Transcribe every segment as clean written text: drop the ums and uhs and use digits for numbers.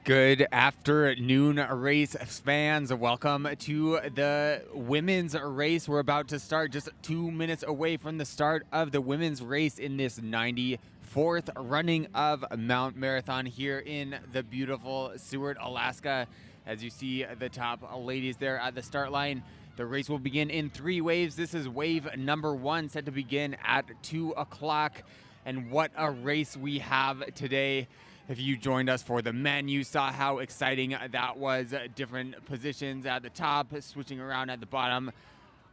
Good afternoon, race fans. Welcome to the women's race. We're about to start just 2 minutes away from the start of the women's race in this 94th running of Mount Marathon here in the beautiful Seward, Alaska. As you see the top ladies there at the start line, the race will begin in 3 waves. This is wave number 1 set to begin at 2 o'clock. And what a race we have today. If you joined us for the men, you saw how exciting that was. Different positions at the top, switching around at the bottom.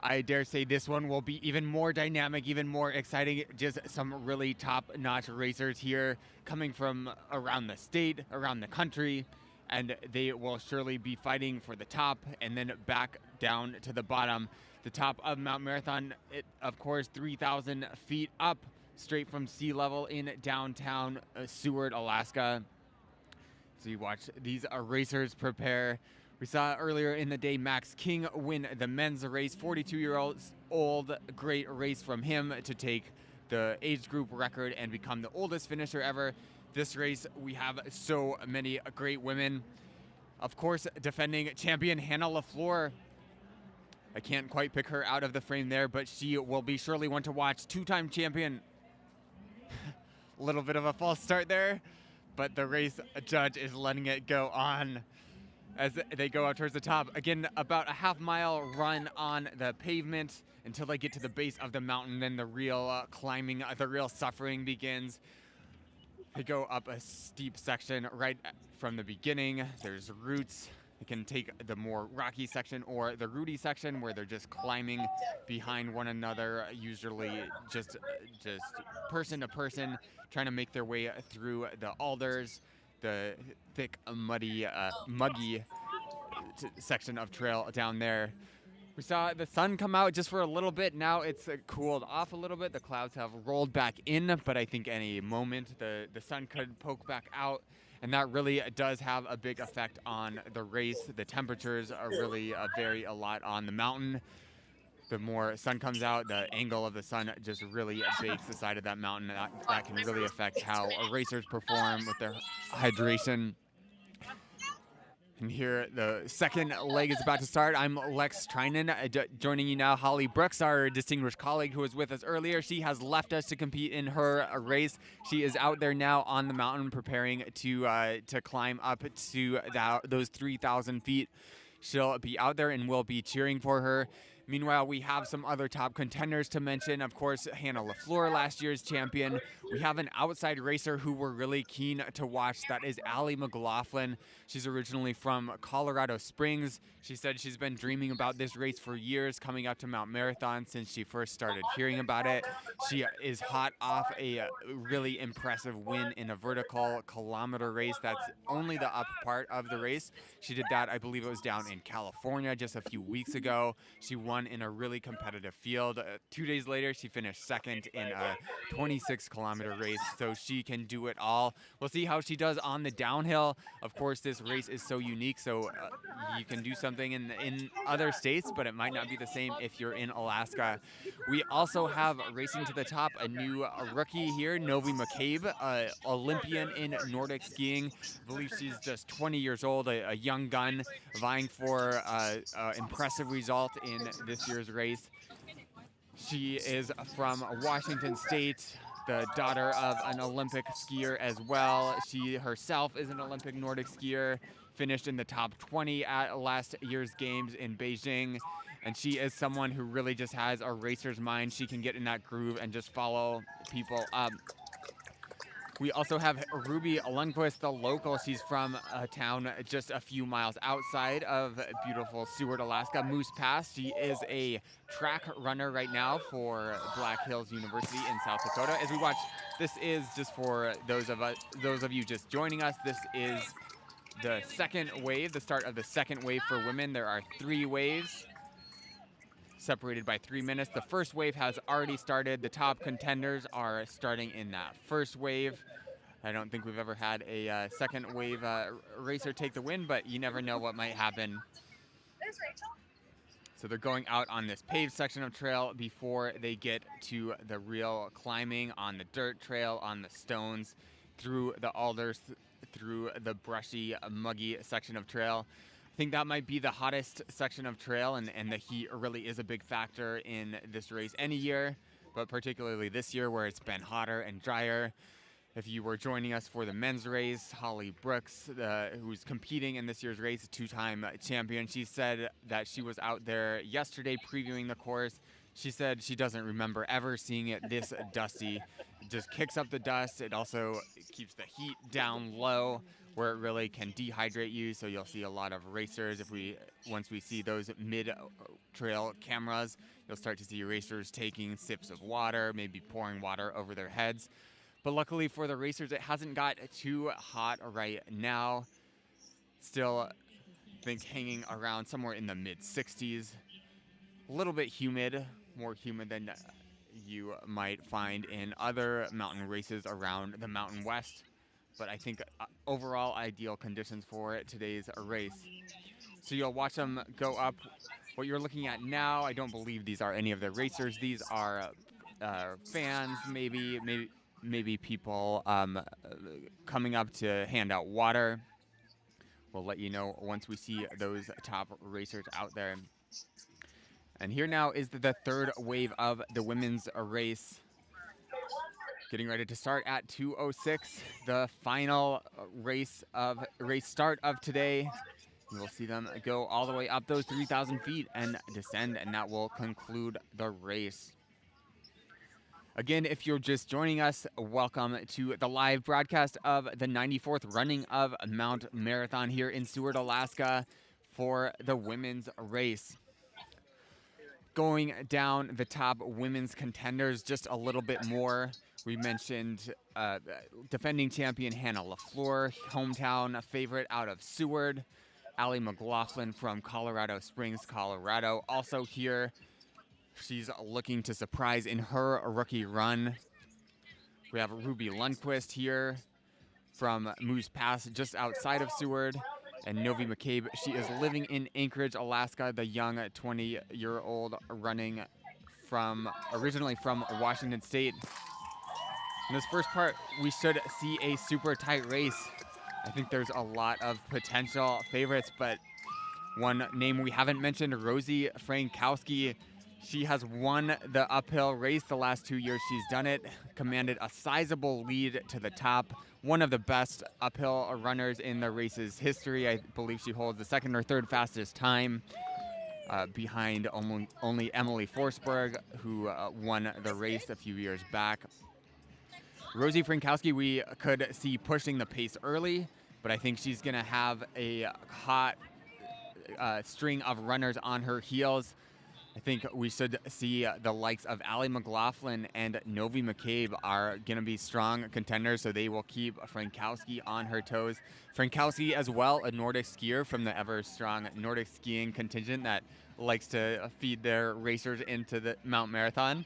I dare say this one will be even more dynamic, even more exciting. Just some really top-notch racers here coming from around the state, around the country, and they will surely be fighting for the top and then back down to the bottom. The top of Mount Marathon, of course, 3,000 feet up, straight from sea level in downtown Seward, Alaska. So you watch these racers prepare. We saw earlier in the day Max King win the men's race, 42-year-old, great race from him to take the age group record and become the oldest finisher ever. This race, we have so many great women. Of course, defending champion Hannah LaFleur. I can't quite pick her out of the frame there, but she will be surely one to watch. Two-time champion. A little bit of a false start there, but the race judge is letting it go on as they go out towards the top. Again, about a half-mile run on the pavement until they get to the base of the mountain. Then the real climbing, the real suffering begins. They go up a steep section right from the beginning. There's roots. They can take the more rocky section or the rooty section where they're just climbing behind one another, usually just person to person, trying to make their way through the alders, the thick, muggy section of trail down there. We saw the sun come out just for a little bit. Now it's cooled off a little bit. The clouds have rolled back in, but I think any moment the sun could poke back out. And that really does have a big effect on the race. The temperatures are really vary a lot on the mountain. The more sun comes out, the angle of the sun just really bakes the side of that mountain. That can really affect how racers perform with their hydration. And here, the second leg is about to start. I'm Lex Trinan, joining you now. Holly Brooks, our distinguished colleague who was with us earlier. She has left us to compete in her race. She is out there now on the mountain preparing to climb up to those 3,000 feet. She'll be out there and we'll be cheering for her. Meanwhile, we have some other top contenders to mention. Of course, Hannah LaFleur, last year's champion. We have an outside racer who we're really keen to watch. That is Allie McLaughlin. She's originally from Colorado Springs. She said she's been dreaming about this race for years, coming up to Mount Marathon since she first started hearing about it. She is hot off a really impressive win in a vertical kilometer race. That's only the up part of the race. She did that, I believe it was down in California just a few weeks ago. She won in a really competitive field. 2 days later, she finished second in a 26-kilometer race, so she can do it all. We'll see how she does on the downhill. Of course, this race is so unique, so you can do something in other states, but it might not be the same if you're in Alaska. We also have racing to the top a new rookie here, Novi McCabe, Olympian in Nordic skiing. I believe she's just 20 years old, a young gun vying for impressive result in this year's race. She is from Washington State, the daughter of an Olympic skier as well. She herself is an Olympic Nordic skier, finished in the top 20 at last year's games in Beijing. And she is someone who really just has a racer's mind. She can get in that groove and just follow people up. We also have Ruby Lundquist, the local. She's from a town just a few miles outside of beautiful Seward, Alaska, Moose Pass. She is a track runner right now for Black Hills University in South Dakota. As we watch, this is just for those of you just joining us. This is the second wave, the start of the second wave for women. There are 3 waves, separated by 3 minutes. The first wave has already started. The top contenders are starting in that first wave. I don't think we've ever had a second wave racer take the win, but you never know what might happen. There's Rachel. So they're going out on this paved section of trail before they get to the real climbing on the dirt trail, on the stones, through the alders, through the brushy, muggy section of trail. I think that might be the hottest section of trail, and the heat really is a big factor in this race any year, but particularly this year where it's been hotter and drier. If you were joining us for the men's race, Holly Brooks, who's competing in this year's race, a two-time champion, she said that she was out there yesterday previewing the course. She said she doesn't remember ever seeing it this dusty. It just kicks up the dust. It also keeps the heat down low where it really can dehydrate you. So you'll see a lot of racers. Once we see those mid-trail cameras, you'll start to see racers taking sips of water, maybe pouring water over their heads. But luckily for the racers, it hasn't got too hot right now. Still, I think hanging around somewhere in the mid-60s. A little bit humid, more humid than you might find in other mountain races around the Mountain West. But I think overall ideal conditions for today's race. So you'll watch them go up. What you're looking at now, I don't believe these are any of the racers. These are fans, maybe people coming up to hand out water. We'll let you know once we see those top racers out there. And here now is the third wave of the women's race. Getting ready to start at 2:06, the final race start of today. We'll see them go all the way up those 3,000 feet and descend, and that will conclude the race. Again, if you're just joining us, welcome to the live broadcast of the 94th running of Mount Marathon here in Seward, Alaska for the women's race. Going down the top women's contenders just a little bit more. We mentioned defending champion Hannah LaFleur, hometown favorite out of Seward. Allie McLaughlin from Colorado Springs, Colorado, also here. She's looking to surprise in her rookie run. We have Ruby Lundquist here from Moose Pass, just outside of Seward. And Novi McCabe, she is living in Anchorage, Alaska, the young 20-year-old running originally from Washington State. In this first part, we should see a super tight race. I think there's a lot of potential favorites, but one name we haven't mentioned, Rosie Frankowski. She has won the uphill race the last 2 years she's done it, commanded a sizable lead to the top. One of the best uphill runners in the race's history. I believe she holds the second or third fastest time behind only Emily Forsberg, who won the race a few years back. Rosie Frankowski, we could see pushing the pace early, but I think she's going to have a hot string of runners on her heels. I think we should see the likes of Allie McLaughlin and Novi McCabe are going to be strong contenders, so they will keep Frankowski on her toes. Frankowski as well, a Nordic skier from the ever-strong Nordic skiing contingent that likes to feed their racers into the Mount Marathon.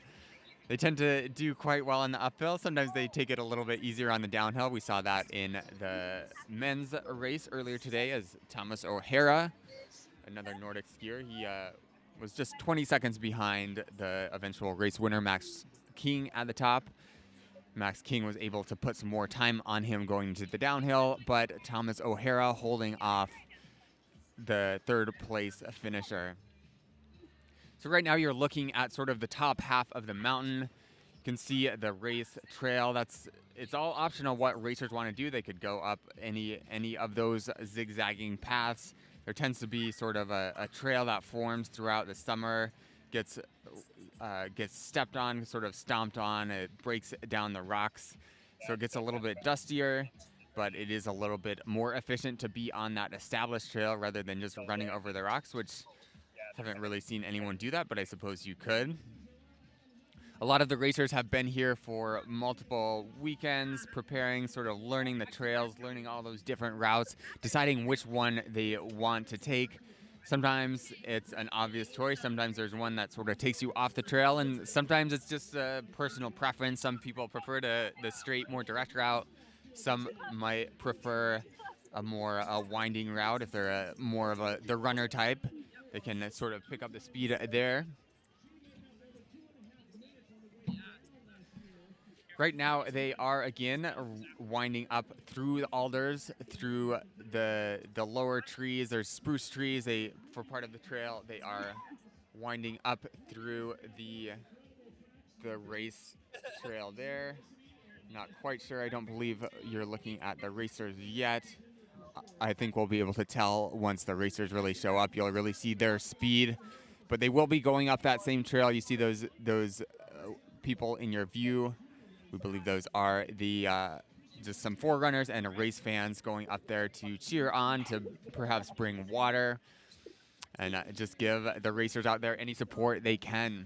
They tend to do quite well on the uphill. Sometimes they take it a little bit easier on the downhill. We saw that in the men's race earlier today as Thomas O'Hara, another Nordic skier, he was just 20 seconds behind the eventual race winner, Max King, at the top. Max King was able to put some more time on him going to the downhill, but Thomas O'Hara holding off the third place finisher. So right now you're looking at sort of the top half of the mountain. You can see the race trail. It's all optional what racers want to do. They could go up any of those zigzagging paths. There tends to be sort of a trail that forms throughout the summer, gets stepped on, sort of stomped on. It breaks down the rocks, so it gets a little bit dustier, but it is a little bit more efficient to be on that established trail rather than just running over the rocks, which I haven't really seen anyone do that, but I suppose you could. A lot of the racers have been here for multiple weekends, preparing, sort of learning the trails, learning all those different routes, deciding which one they want to take. Sometimes it's an obvious choice. Sometimes there's one that sort of takes you off the trail, and sometimes it's just a personal preference. Some people prefer the straight, more direct route. Some might prefer a more winding route if they're more of the runner type. They can sort of pick up the speed there. Right now, they are again winding up through the alders, through the lower trees. There's spruce trees. For part of the trail, they are winding up through the race trail there. Not quite sure. I don't believe you're looking at the racers yet. I think we'll be able to tell once the racers really show up. You'll really see their speed, but they will be going up that same trail. You see those people in your view. We believe those are the just some forerunners and race fans going up there to cheer on, to perhaps bring water, and just give the racers out there any support they can.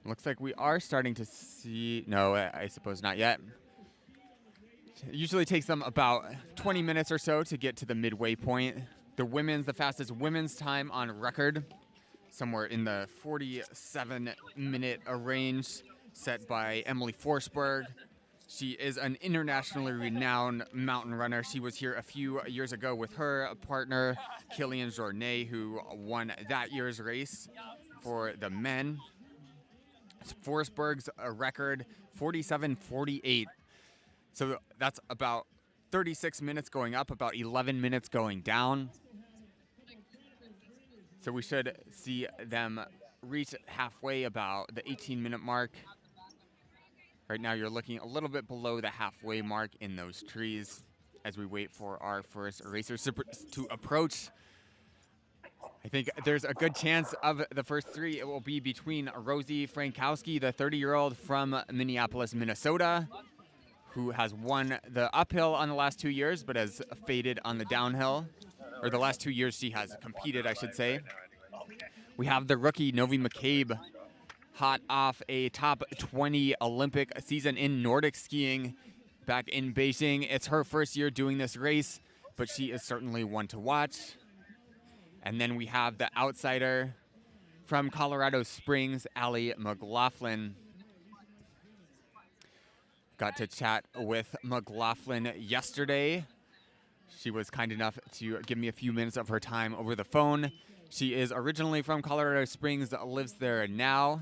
Looks like we are starting to see, no, I suppose not yet. It usually takes them about 20 minutes or so to get to the midway point. The fastest women's time on record, somewhere in the 47-minute range, set by Emily Forsberg. She is an internationally renowned mountain runner. She was here a few years ago with her partner, Kilian Jornet, who won that year's race for the men. Forsberg's record, 47:48. So that's about 36 minutes going up, about 11 minutes going down. So we should see them reach halfway, about the 18-minute mark. Right now you're looking a little bit below the halfway mark in those trees as we wait for our first racers to approach. I think there's a good chance of the first three. It will be between Rosie Frankowski, the 30-year-old from Minneapolis, Minnesota, who has won the uphill on the last 2 years, but has faded on the downhill. Or the last 2 years she has competed, I should say. We have the rookie Novi McCabe, hot off a top 20 Olympic season in Nordic skiing back in Beijing. It's her first year doing this race, but she is certainly one to watch. And then we have the outsider from Colorado Springs, Allie McLaughlin. Got to chat with McLaughlin yesterday. She was kind enough to give me a few minutes of her time over the phone. She is originally from Colorado Springs, lives there now.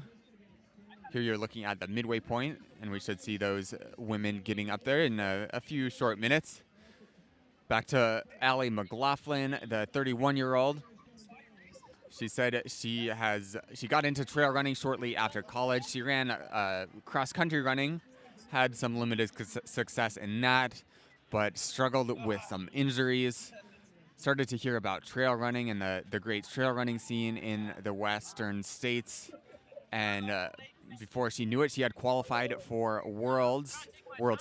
Here you're looking at the midway point, and we should see those women getting up there in a few short minutes. Back to Allie McLaughlin, the 31-year-old. She said she got into trail running shortly after college. She ran cross-country running, had some limited success in that, but struggled with some injuries. Started to hear about trail running and the great trail running scene in the Western states, and before she knew it, she had qualified for World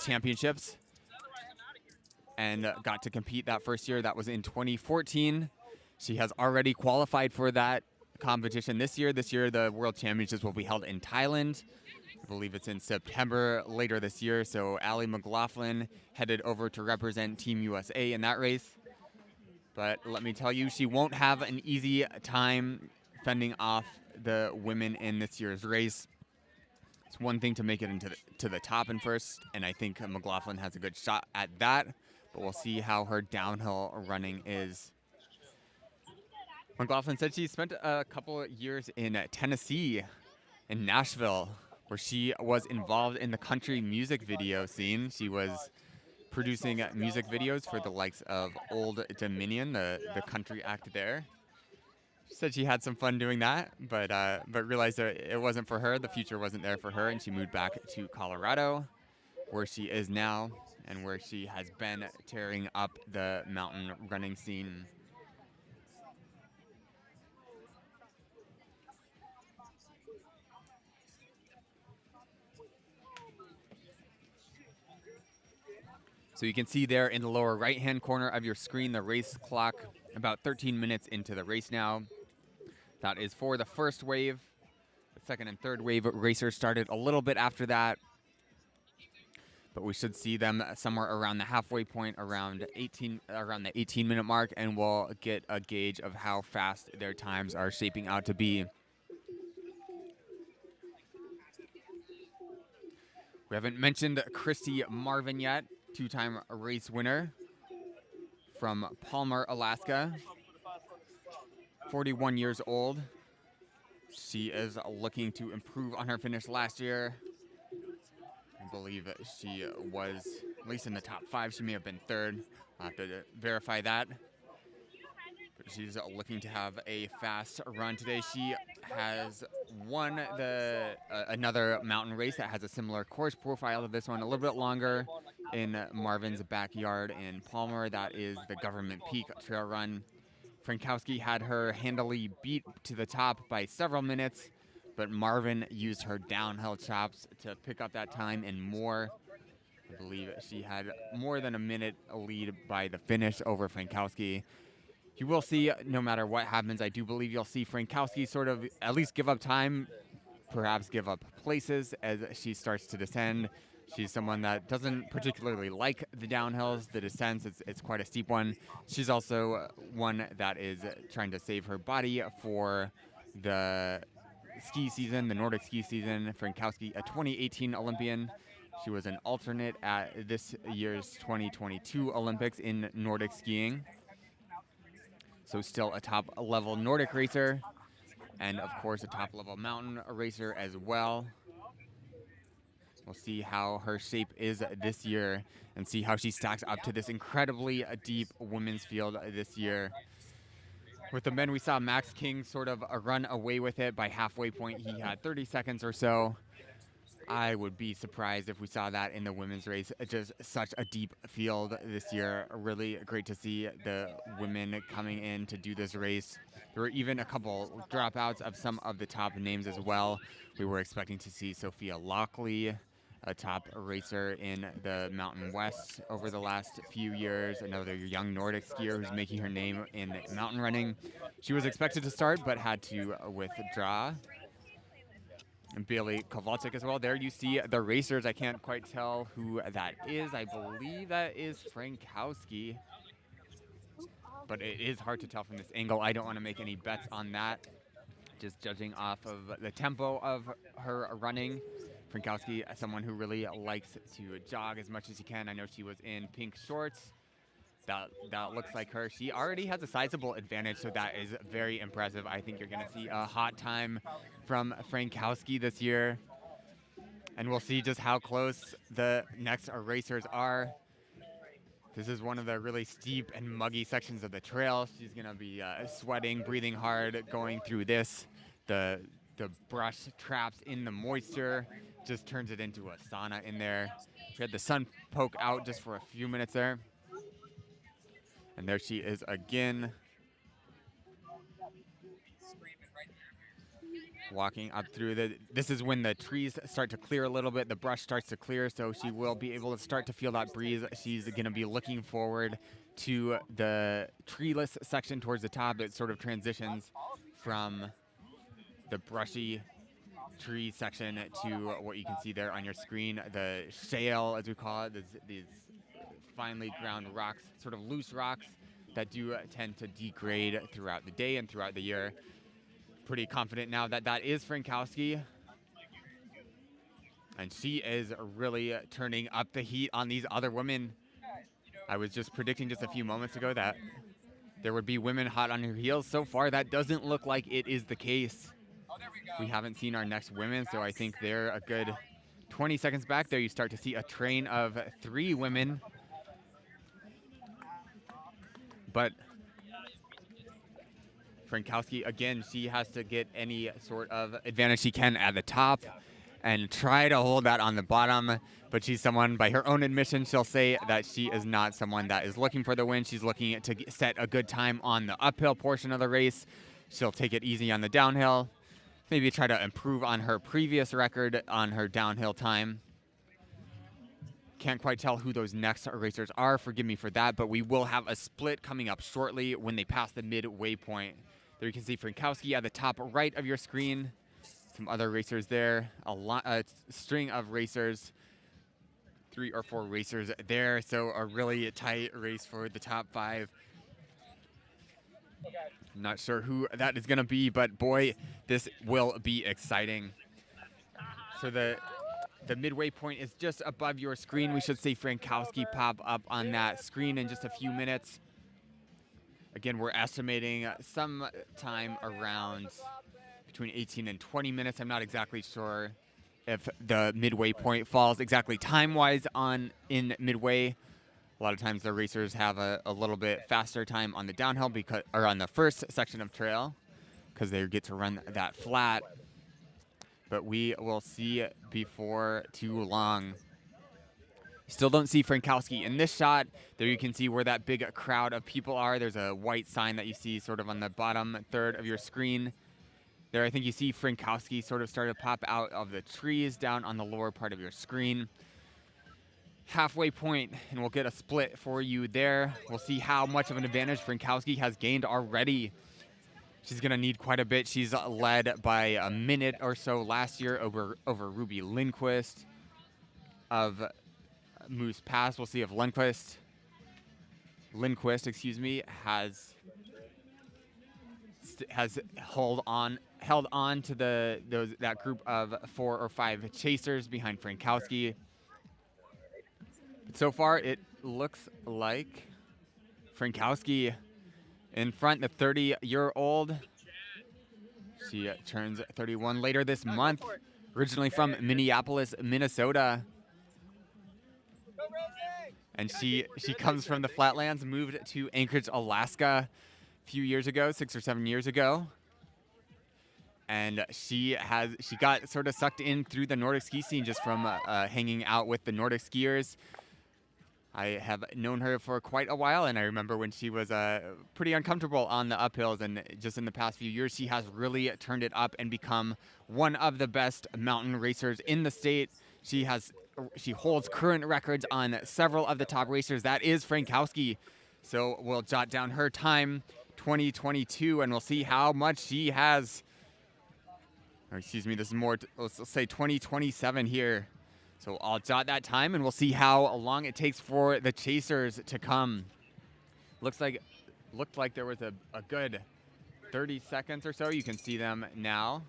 Championships and got to compete that first year. That was in 2014. She has already qualified for that competition this year. This year, the World Championships will be held in Thailand. I believe it's in September later this year. So Allie McLaughlin headed over to represent Team USA in that race. But let me tell you, she won't have an easy time fending off the women in this year's race. It's one thing to make it to the top in first, and I think McLaughlin has a good shot at that, but we'll see how her downhill running is. McLaughlin said she spent a couple of years in Tennessee, in Nashville, where she was involved in the country music video scene. She was producing music videos for the likes of Old Dominion, the country act there. She said she had some fun doing that, but realized that it wasn't for her. The future wasn't there for her, and she moved back to Colorado, where she is now, and where she has been tearing up the mountain running scene. So you can see there in the lower right-hand corner of your screen the race clock, about 13 minutes into the race now. That is for the first wave. The second and third wave racers started a little bit after that, but we should see them somewhere around the halfway point, around the 18-minute mark, and we'll get a gauge of how fast their times are shaping out to be. We haven't mentioned Christy Marvin yet, two-time race winner from Palmer, Alaska. 41 years old. She is looking to improve on her finish last year. believe she was at least in the top 5. She may have been 3rd. I'll have to verify that. But she's looking to have a fast run today. She has won the another mountain race that has a similar course profile to this one, a little bit longer, in Marvin's backyard in Palmer. That is the Government Peak Trail Run. Frankowski had her handily beat to the top by several minutes, but Marvin used her downhill chops to pick up that time and more. I believe she had more than a minute lead by the finish over Frankowski. You will see, no matter what happens, I do believe you'll see Frankowski sort of at least give up time, perhaps give up places as she starts to descend. She's someone that doesn't particularly like the downhills, the descents. It's quite a steep one. She's also one that is trying to save her body for the ski season, the Nordic ski season. Frankowski, a 2018 Olympian. She was an alternate at this year's 2022 Olympics in Nordic skiing. So still a top-level Nordic racer, and of course a top-level mountain racer as well. We'll see how her shape is this year and see how she stacks up to this incredibly deep women's field this year. With the men, we saw Max King sort of run away with it by halfway point. He had 30 seconds or so. I would be surprised if we saw that in the women's race. Just such a deep field this year. Really great to see the women coming in to do this race. There were even a couple dropouts of some of the top names as well. We were expecting to see Sophia Lockley, a top racer in the Mountain West over the last few years, another young Nordic skier who's making her name in mountain running. She was expected to start but had to withdraw. And Bailey Kowalczyk as well. There you see the racers. I can't quite tell who that is. I believe that is Frankowski. But it is hard to tell from this angle. I don't want to make any bets on that. Just judging off of the tempo of her running. Frankowski, someone who really likes to jog as much as he can. I know she was in pink shorts. That looks like her. She already has a sizable advantage, so that is very impressive. I think you're going to see a hot time from Frankowski this year. And we'll see just how close the next racers are. This is one of the really steep and muggy sections of the trail. She's going to be sweating, breathing hard, going through this. The brush traps in the moisture, just turns it into a sauna in there. We had the sun poke out just for a few minutes there. And there she is again. Walking up through this is when the trees start to clear a little bit. The brush starts to clear, so she will be able to start to feel that breeze. She's going to be looking forward to the treeless section towards the top. It sort of transitions from the brushy tree section to what you can see there on your screen, the shale, as we call it, these finely ground rocks, sort of loose rocks that do tend to degrade throughout the day and throughout the year. Pretty confident now that that is Frankowski. And she is really turning up the heat on these other women. I was just predicting just a few moments ago that there would be women hot on her heels. So far, that doesn't look like it is the case. We haven't seen our next women, so I think they're a good 20 seconds back. There you start to see a train of 3 women. But Frankowski, again, she has to get any sort of advantage she can at the top and try to hold that on the bottom. But she's someone, by her own admission, she'll say that she is not someone that is looking for the win. She's looking to set a good time on the uphill portion of the race. She'll take it easy on the downhill. Maybe try to improve on her previous record on her downhill time. Can't quite tell who those next racers are. Forgive me for that, but we will have a split coming up shortly when they pass the midway point. There you can see Frankowski at the top right of your screen. Some other racers there. A string of racers. 3 or 4 racers there. So a really tight race for the top 5. I'm not sure who that is going to be, but boy, this will be exciting. So the midway point is just above your screen. We should see Frankowski pop up on that screen in just a few minutes. Again, we're estimating some time around between 18 and 20 minutes. I'm not exactly sure if the midway point falls exactly time-wise in midway. A lot of times the racers have a little bit faster time on the downhill or on the first section of trail because they get to run that flat. But we will see before too long. Still don't see Frankowski in this shot. There you can see where that big crowd of people are. There's a white sign that you see sort of on the bottom third of your screen. There, I think you see Frankowski sort of start to pop out of the trees down on the lower part of your screen. Halfway point, and we'll get a split for you there. We'll see how much of an advantage Frankowski has gained already. She's going to need quite a bit. She's led by a minute or so last year over Ruby Lindquist of Moose Pass. We'll see if Lindquist, excuse me, has held on to that group of 4 or 5 chasers behind Frankowski. But so far, it looks like Frankowski in front, the 30-year-old. She turns 31 later this month, originally from Minneapolis, Minnesota. And she comes from the Flatlands, moved to Anchorage, Alaska a few years ago, 6 or 7 years ago. And she got sort of sucked in through the Nordic ski scene just from hanging out with the Nordic skiers. I have known her for quite a while, and I remember when she was pretty uncomfortable on the uphills, and just in the past few years, she has really turned it up and become one of the best mountain racers in the state. She holds current records on several of the top racers. That is Frankowski. So we'll jot down her time, 2022, and we'll see how much she has. Or excuse me, this is more, let's say 2027 here. So I'll jot that time, and we'll see how long it takes for the chasers to come. Looked like there was a good 30 seconds or so. You can see them now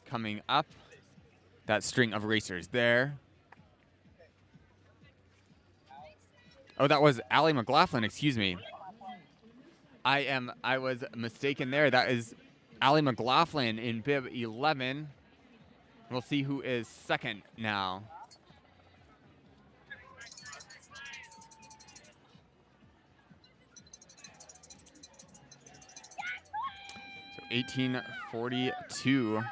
coming up. That string of racers there. Oh, that was Allie McLaughlin, excuse me. I was mistaken there. That is Allie McLaughlin in bib 11. We'll see who is second now. So 1842.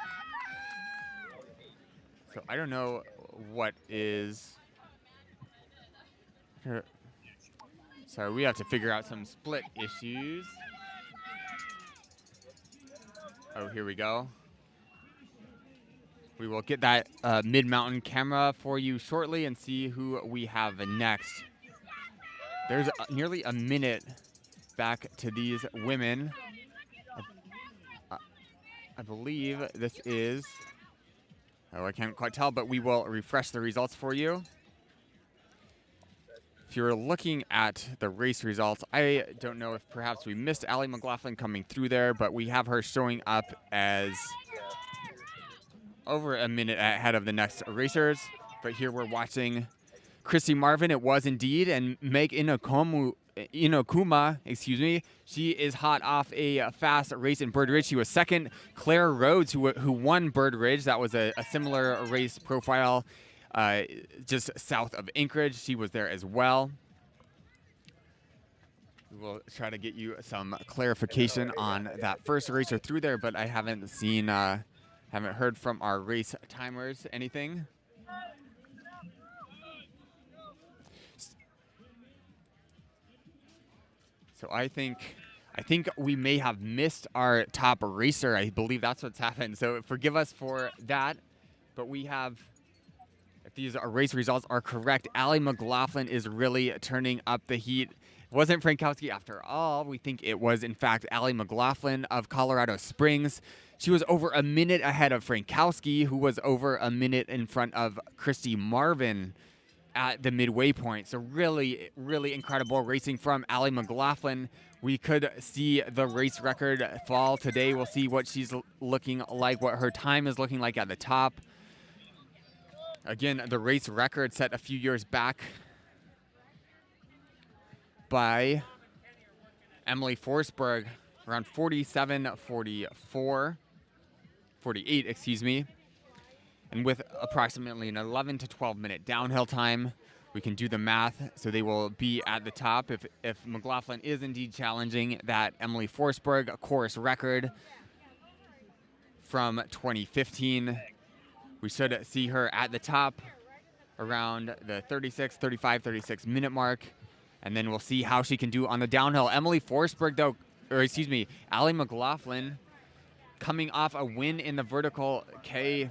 So I don't know what is. Sorry, we have to figure out some split issues. Oh, here we go. We will get that mid-mountain camera for you shortly and see who we have next. There's nearly a minute back to these women. I believe this is... Oh, I can't quite tell, but we will refresh the results for you. If you're looking at the race results, I don't know if perhaps we missed Allie McLaughlin coming through there, but we have her showing up as over a minute ahead of the next racers. But here we're watching Christy Marvin. It was indeed, and Meg Inokuma, excuse me. She is hot off a fast race in Bird Ridge. She was second. Claire Rhodes, who won Bird Ridge, that was a similar race profile just south of Anchorage. She was there as well. We will try to get you some clarification on that first racer through there, but I haven't seen, haven't heard from our race timers anything. So I think we may have missed our top racer. I believe that's what's happened. So forgive us for that. But we have, if these race results are correct, Allie McLaughlin is really turning up the heat. It wasn't Frankowski after all. We think it was, in fact, Allie McLaughlin of Colorado Springs. She was over a minute ahead of Frankowski, who was over a minute in front of Christy Marvin at the midway point. So really, really incredible racing from Allie McLaughlin. We could see the race record fall today. We'll see what she's looking like, what her time is looking like at the top. Again, the race record set a few years back by Emily Forsberg, around 47, 48, excuse me. And with approximately an 11 to 12 minute downhill time, we can do the math. So they will be at the top if McLaughlin is indeed challenging that Emily Forsberg course record from 2015. We should see her at the top around the 36 minute mark. And then we'll see how she can do on the downhill. Emily Forsberg, though, or excuse me, Allie McLaughlin, coming off a win in the vertical K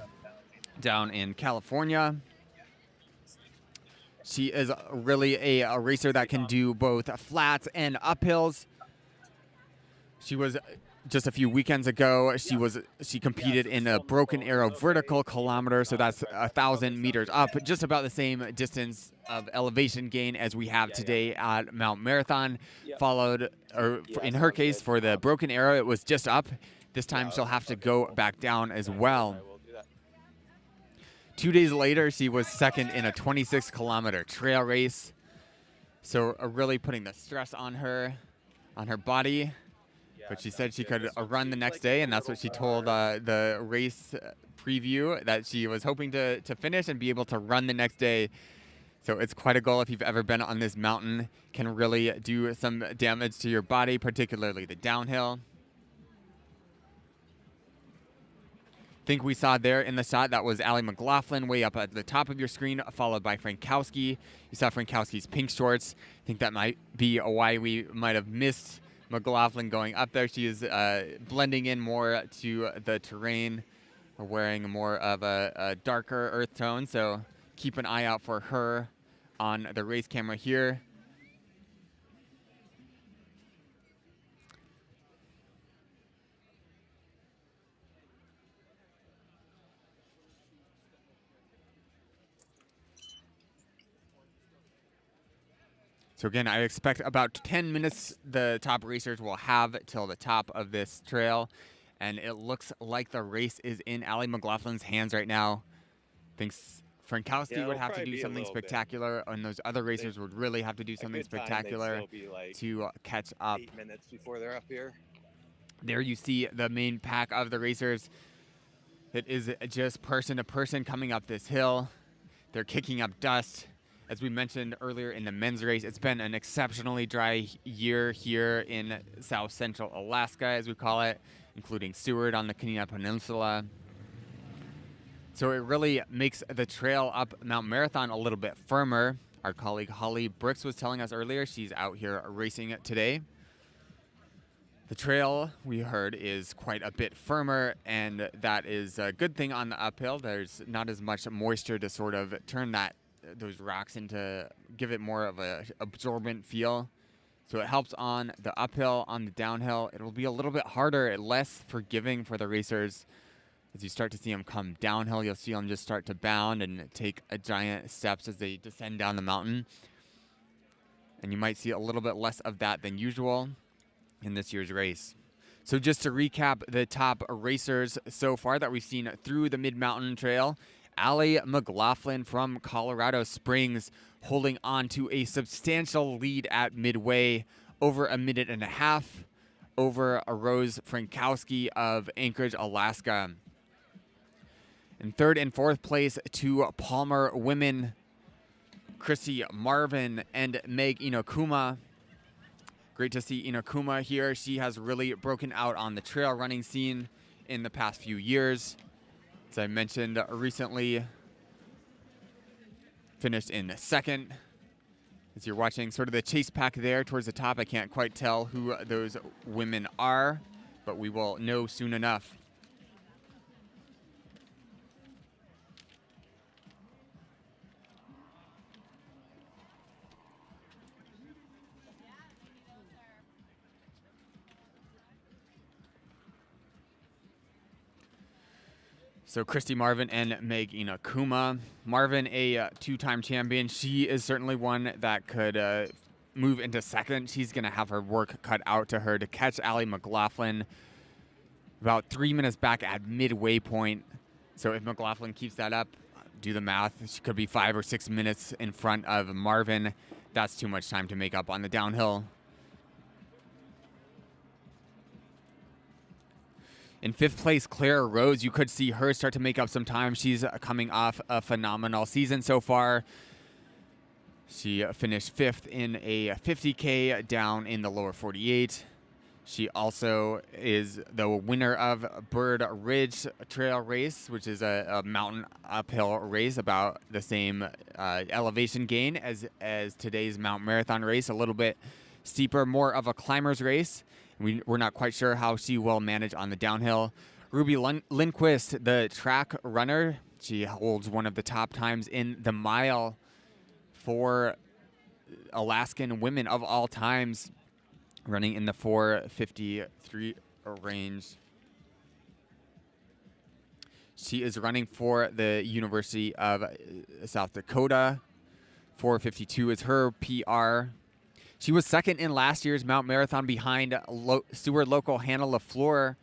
down in California. She is really a racer that can do both flats and uphills. She was just a few weekends ago. She competed in a Broken Arrow vertical kilometer, so that's 1,000 meters up, just about the same distance of elevation gain as we have today at Mount Marathon. Followed, or in her case, for the Broken Arrow, it was just up. This time she'll have to go back down as well. 2 days later, she was second in a 26-kilometer trail race. So really putting the stress on her body. But she said she could run the next day, and that's what she told the race preview, that she was hoping to finish and be able to run the next day. So it's quite a goal if you've ever been on this mountain. Can really do some damage to your body, particularly the downhill. Think we saw there in the shot, that was Allie McLaughlin way up at the top of your screen, followed by Frankowski. You saw Frankowski's pink shorts. I think that might be why we might have missed McLaughlin going up there. She is blending in more to the terrain, wearing more of a darker earth tone. So keep an eye out for her on the race camera here. So again, I expect about 10 minutes the top racers will have till the top of this trail. And it looks like the race is in Allie McLaughlin's hands right now. Thinks Frankowski would have to do something spectacular, and those other racers would really have to do something spectacular to catch up. 8 minutes before they're up here. There you see the main pack of the racers. It is just person to person coming up this hill. They're kicking up dust. As we mentioned earlier in the men's race, it's been an exceptionally dry year here in South Central Alaska, as we call it, including Seward on the Kenai Peninsula. So it really makes the trail up Mount Marathon a little bit firmer. Our colleague Holly Brooks was telling us earlier she's out here racing it today. The trail, we heard, is quite a bit firmer, and that is a good thing on the uphill. There's not as much moisture to sort of turn those rocks into, give it more of a absorbent feel. So it helps on the uphill. On the downhill, it will be a little bit harder, less forgiving for the racers. As you start to see them come downhill, you'll see them just start to bound and take giant steps as they descend down the mountain. And you might see a little bit less of that than usual in this year's race. So just to recap the top racers so far that we've seen through the Mid-Mountain Trail, Allie McLaughlin from Colorado Springs holding on to a substantial lead at midway, over a minute and a half, over Rose Frankowski of Anchorage, Alaska. In third and fourth place, to Palmer women, Chrissy Marvin and Meg Inokuma. Great to see Inokuma here. She has really broken out on the trail running scene in the past few years. As I mentioned recently, finished in second. As you're watching sort of the chase pack there towards the top, I can't quite tell who those women are, but we will know soon enough. So Christy Marvin and Meg Inokuma. Marvin, a two-time champion. She is certainly one that could move into second. She's going to have her work cut out to her to catch Allie McLaughlin about 3 minutes back at midway point. So if McLaughlin keeps that up, do the math, she could be 5 or 6 minutes in front of Marvin. That's too much time to make up on the downhill. In 5th place, Claire Rose. You could see her start to make up some time. She's coming off a phenomenal season so far. She finished 5th in a 50K down in the lower 48. She also is the winner of Bird Ridge Trail Race, which is a mountain uphill race, about the same elevation gain as today's Mount Marathon race, a little bit steeper, more of a climber's race. We're not quite sure how she will manage on the downhill. Ruby Lindquist, the track runner, she holds one of the top times in the mile for Alaskan women of all times, running in the 4:53 range. She is running for the University of South Dakota. 4:52 is her PR. She was 2nd in last year's Mount Marathon behind Seward local Hannah LaFleur.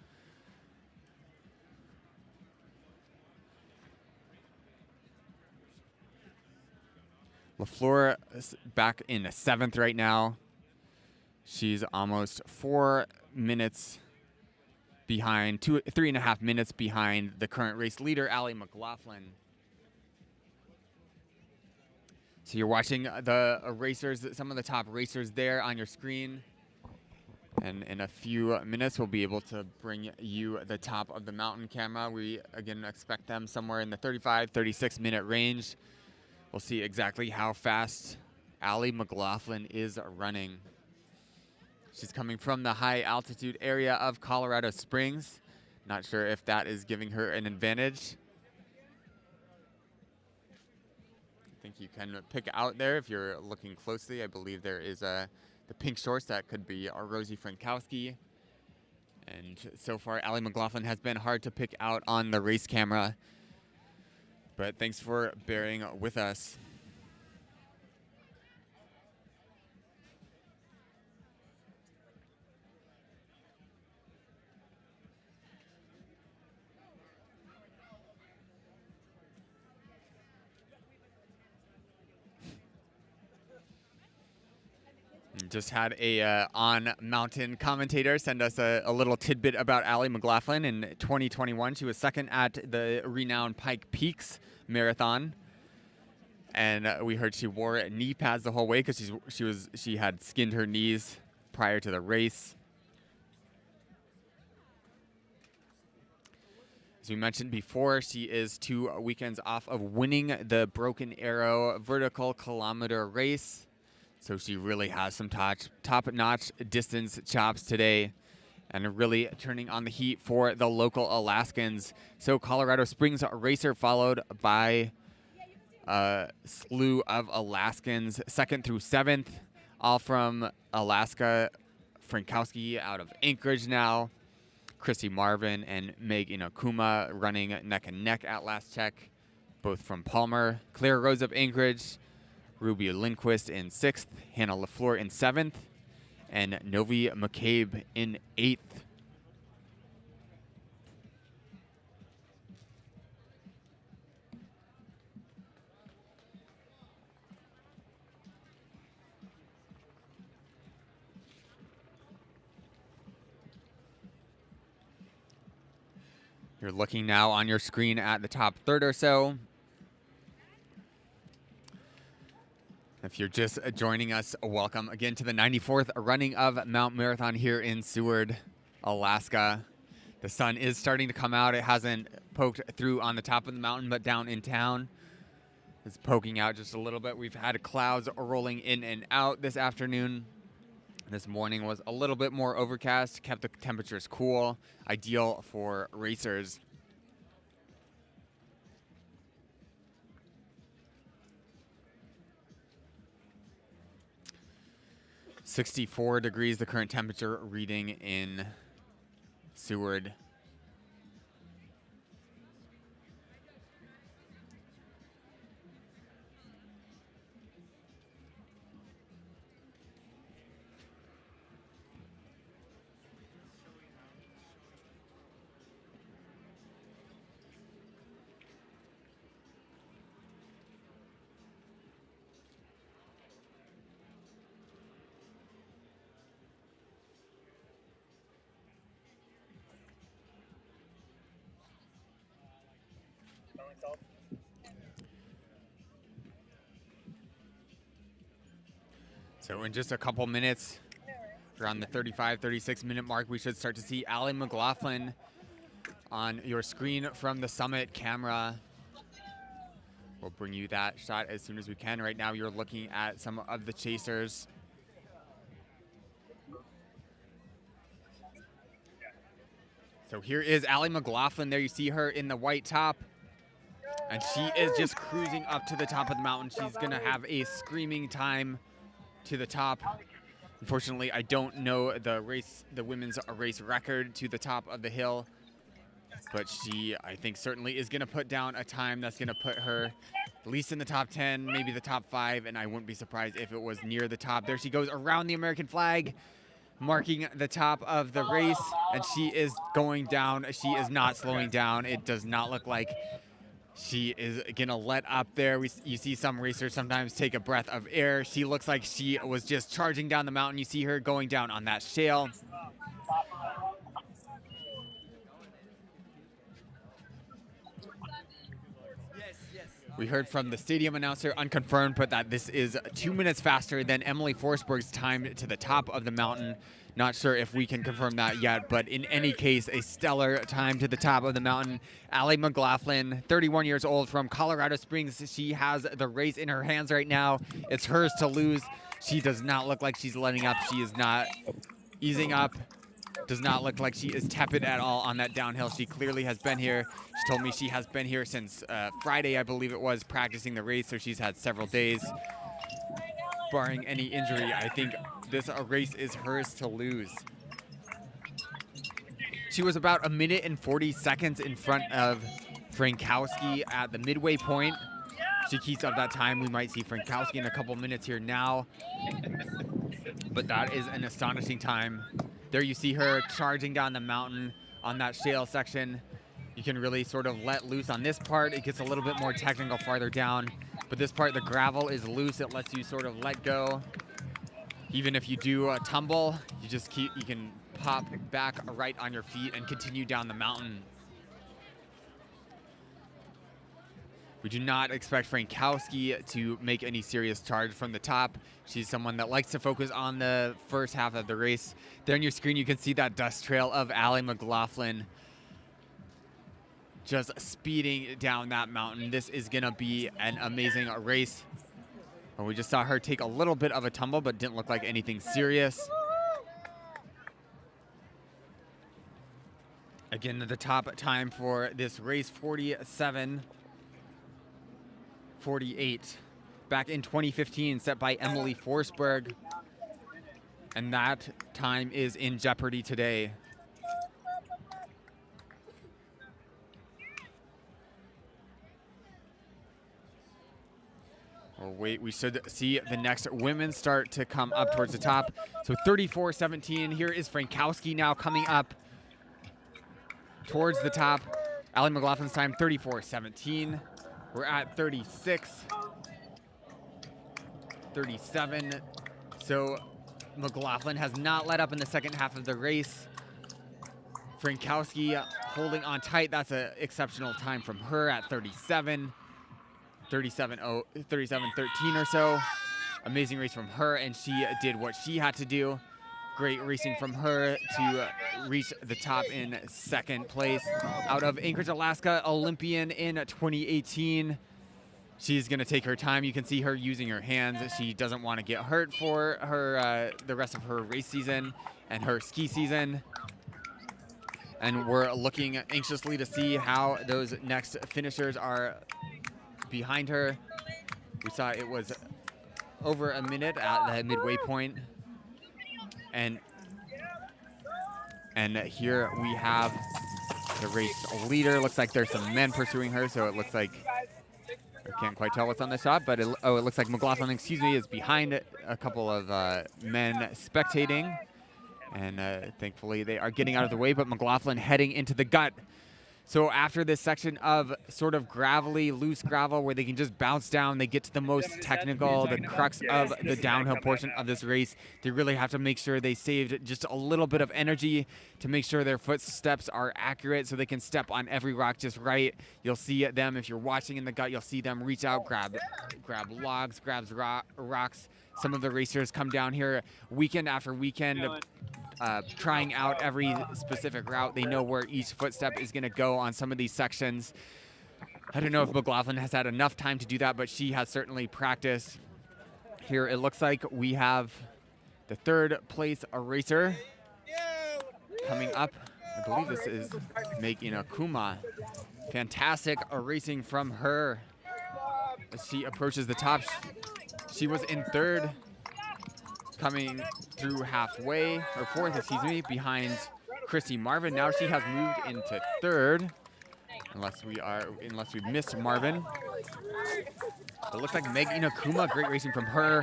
LaFleur is back in 7th right now. She's almost 4 minutes behind, 3.5 minutes behind the current race leader, Allie McLaughlin. So you're watching the racers, some of the top racers there on your screen. And in a few minutes, we'll be able to bring you the top of the mountain camera. We, again, expect them somewhere in the 35, 36-minute range. We'll see exactly how fast Allie McLaughlin is running. She's coming from the high altitude area of Colorado Springs. Not sure if that is giving her an advantage. I think you can pick out there if you're looking closely. I believe there is the pink shorts. That could be Rosie Frankowski. And so far, Allie McLaughlin has been hard to pick out on the race camera. But thanks for bearing with us. Just had a on-mountain commentator send us a little tidbit about Allie McLaughlin. In 2021, she was 2nd at the renowned Pike Peaks Marathon, and we heard she wore knee pads the whole way because she had skinned her knees prior to the race. As we mentioned before, she is 2 weekends off of winning the Broken Arrow vertical kilometer race. So she really has some top-notch distance chops today and really turning on the heat for the local Alaskans. So Colorado Springs racer followed by a slew of Alaskans, 2nd through 7th, all from Alaska. Frankowski out of Anchorage now. Christy Marvin and Meg Inokuma running neck and neck at last check, both from Palmer. Claire Rose of Anchorage, Ruby Lindquist in 6th, Hannah LaFleur in 7th, and Novi McCabe in 8th. You're looking now on your screen at the top third or so. If you're just joining us, welcome again to the 94th running of Mount Marathon here in Seward, Alaska. The sun is starting to come out. It hasn't poked through on the top of the mountain, but down in town it's poking out just a little bit. We've had clouds rolling in and out this afternoon. This morning was a little bit more overcast, kept the temperatures cool, ideal for racers. .64 degrees, the current temperature reading in Seward. So in just a couple minutes, around the 35, 36-minute mark, we should start to see Allie McLaughlin on your screen from the Summit camera. We'll bring you that shot as soon as we can. Right now, you're looking at some of the chasers. So here is Allie McLaughlin. There you see her in the white top. And she is just cruising up to the top of the mountain. She's going to have a screaming time to the top. Unfortunately, I don't know the women's race record to the top of the hill. But she, I think, certainly is going to put down a time that's going to put her at least in the top 10, maybe the top 5. And I wouldn't be surprised if it was near the top. There she goes around the American flag, marking the top of the race. And she is going down. She is not slowing down. It does not look like she is going to let up there. You see some racers sometimes take a breath of air. She looks like she was just charging down the mountain. You see her going down on that shale. We heard from the stadium announcer, unconfirmed, but that this is 2 minutes faster than Emily Forsberg's time to the top of the mountain. Not sure if we can confirm that yet, but in any case, a stellar time to the top of the mountain. Allie McLaughlin, 31 years old from Colorado Springs. She has the race in her hands right now. It's hers to lose. She does not look like she's letting up. She is not easing up. Does not look like she is tepid at all on that downhill. She clearly has been here. She told me she has been here since Friday, I believe it was, practicing the race, so she's had several days. Barring any injury, I think this race is hers to lose. She was about 1 minute and 40 seconds in front of Frankowski at the midway point. If she keeps up that time, we might see Frankowski in a couple minutes here now. But that is an astonishing time. There you see her charging down the mountain on that shale section. You can really sort of let loose on this part. It gets a little bit more technical farther down. But this part, the gravel is loose. It lets you sort of let go. Even if you do a tumble, you can pop back right on your feet and continue down the mountain. We do not expect Frankowski to make any serious charge from the top. She's someone that likes to focus on the first half of the race. There on your screen, you can see that dust trail of Allie McLaughlin just speeding down that mountain. This is going to be an amazing race. And we just saw her take a little bit of a tumble, but didn't look like anything serious. Again, the top time for this race, 47:48. Back in 2015, set by Emily Forsberg. And that time is in jeopardy today. Well, wait, we should see the next women start to come up towards the top. So 34:17, here is Frankowski now coming up towards the top. Allie McLaughlin's time, 34:17. We're at 36, 37. So McLaughlin has not let up in the second half of the race. Frankowski holding on tight. That's an exceptional time from her at 37. 37:13 or so. Amazing race from her, and she did what she had to do. Great racing from her to reach the top in second place. Out of Anchorage, Alaska, Olympian in 2018. She's going to take her time. You can see her using her hands. She doesn't want to get hurt for her the rest of her race season and her ski season. And we're looking anxiously to see how those next finishers are behind her. We saw it was over a minute at the midway point. And here we have the race leader. Looks like there's some men pursuing her, so it looks like, I can't quite tell what's on the shot, but it looks like McLaughlin, is behind a couple of men spectating. And thankfully they are getting out of the way, but McLaughlin heading into the gut. So after this section of sort of gravelly, loose gravel where they can just bounce down, they get to the most technical, the crux of the downhill portion of this race. They really have to make sure they saved just a little bit of energy to make sure their footsteps are accurate so they can step on every rock just right. You'll see them, if you're watching in the gut, you'll see them reach out, grab logs, grab rocks. Some of the racers come down here weekend after weekend, trying out every specific route. They know where each footstep is going to go on some of these sections. I don't know if McLaughlin has had enough time to do that, but she has certainly practiced. Here it looks like we have the third place racer coming up. I believe this is Meg Inakuma. Fantastic racing from her as she approaches the top. She was in third, coming through halfway, or fourth, excuse me, behind Christy Marvin. Now she has moved into third, unless we've missed Marvin. It looks like Meg Inakuma, great racing from her.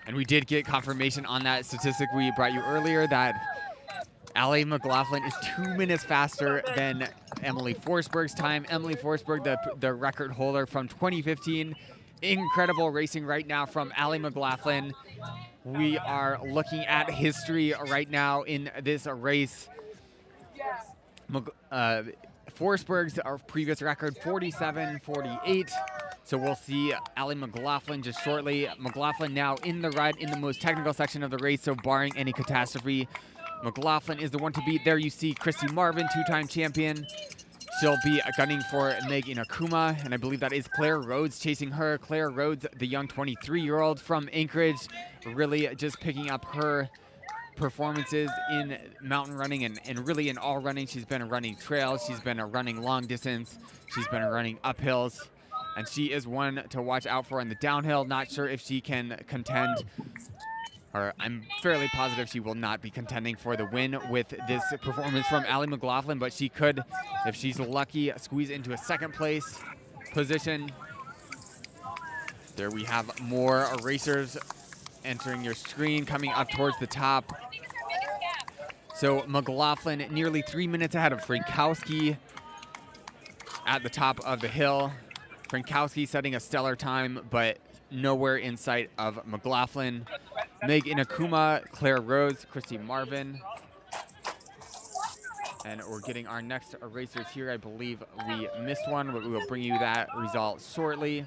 And we did get confirmation on that statistic we brought you earlier that Allie McLaughlin is 2 minutes faster than Emily Forsberg's time. Emily Forsberg, the record holder from 2015. Incredible racing right now from Allie McLaughlin. We are looking at history right now in this race. Forsberg's previous record, 47-48. So we'll see Allie McLaughlin just shortly. McLaughlin now in the ride in the most technical section of the race, so barring any catastrophe, McLaughlin is the one to beat. There you see Christy Marvin, two-time champion. She'll be gunning for Meg Inakuma, and I believe that is Claire Rhodes chasing her. Claire Rhodes, the young 23-year-old from Anchorage, really just picking up her performances in mountain running and really in all running. She's been running trails, she's been running long distance, she's been running uphills, and she is one to watch out for in the downhill. Not sure if she can contend, or I'm fairly positive she will not be contending for the win with this performance from Allie McLaughlin, but she could, if she's lucky, squeeze into a second place position. There we have more racers entering your screen, coming up towards the top. So McLaughlin nearly 3 minutes ahead of Frankowski at the top of the hill. Frankowski setting a stellar time, but nowhere in sight of McLaughlin. Meg Inakuma, Claire Rhodes, Christy Marvin. And we're getting our next racers here. I believe we missed one, but we will bring you that result shortly.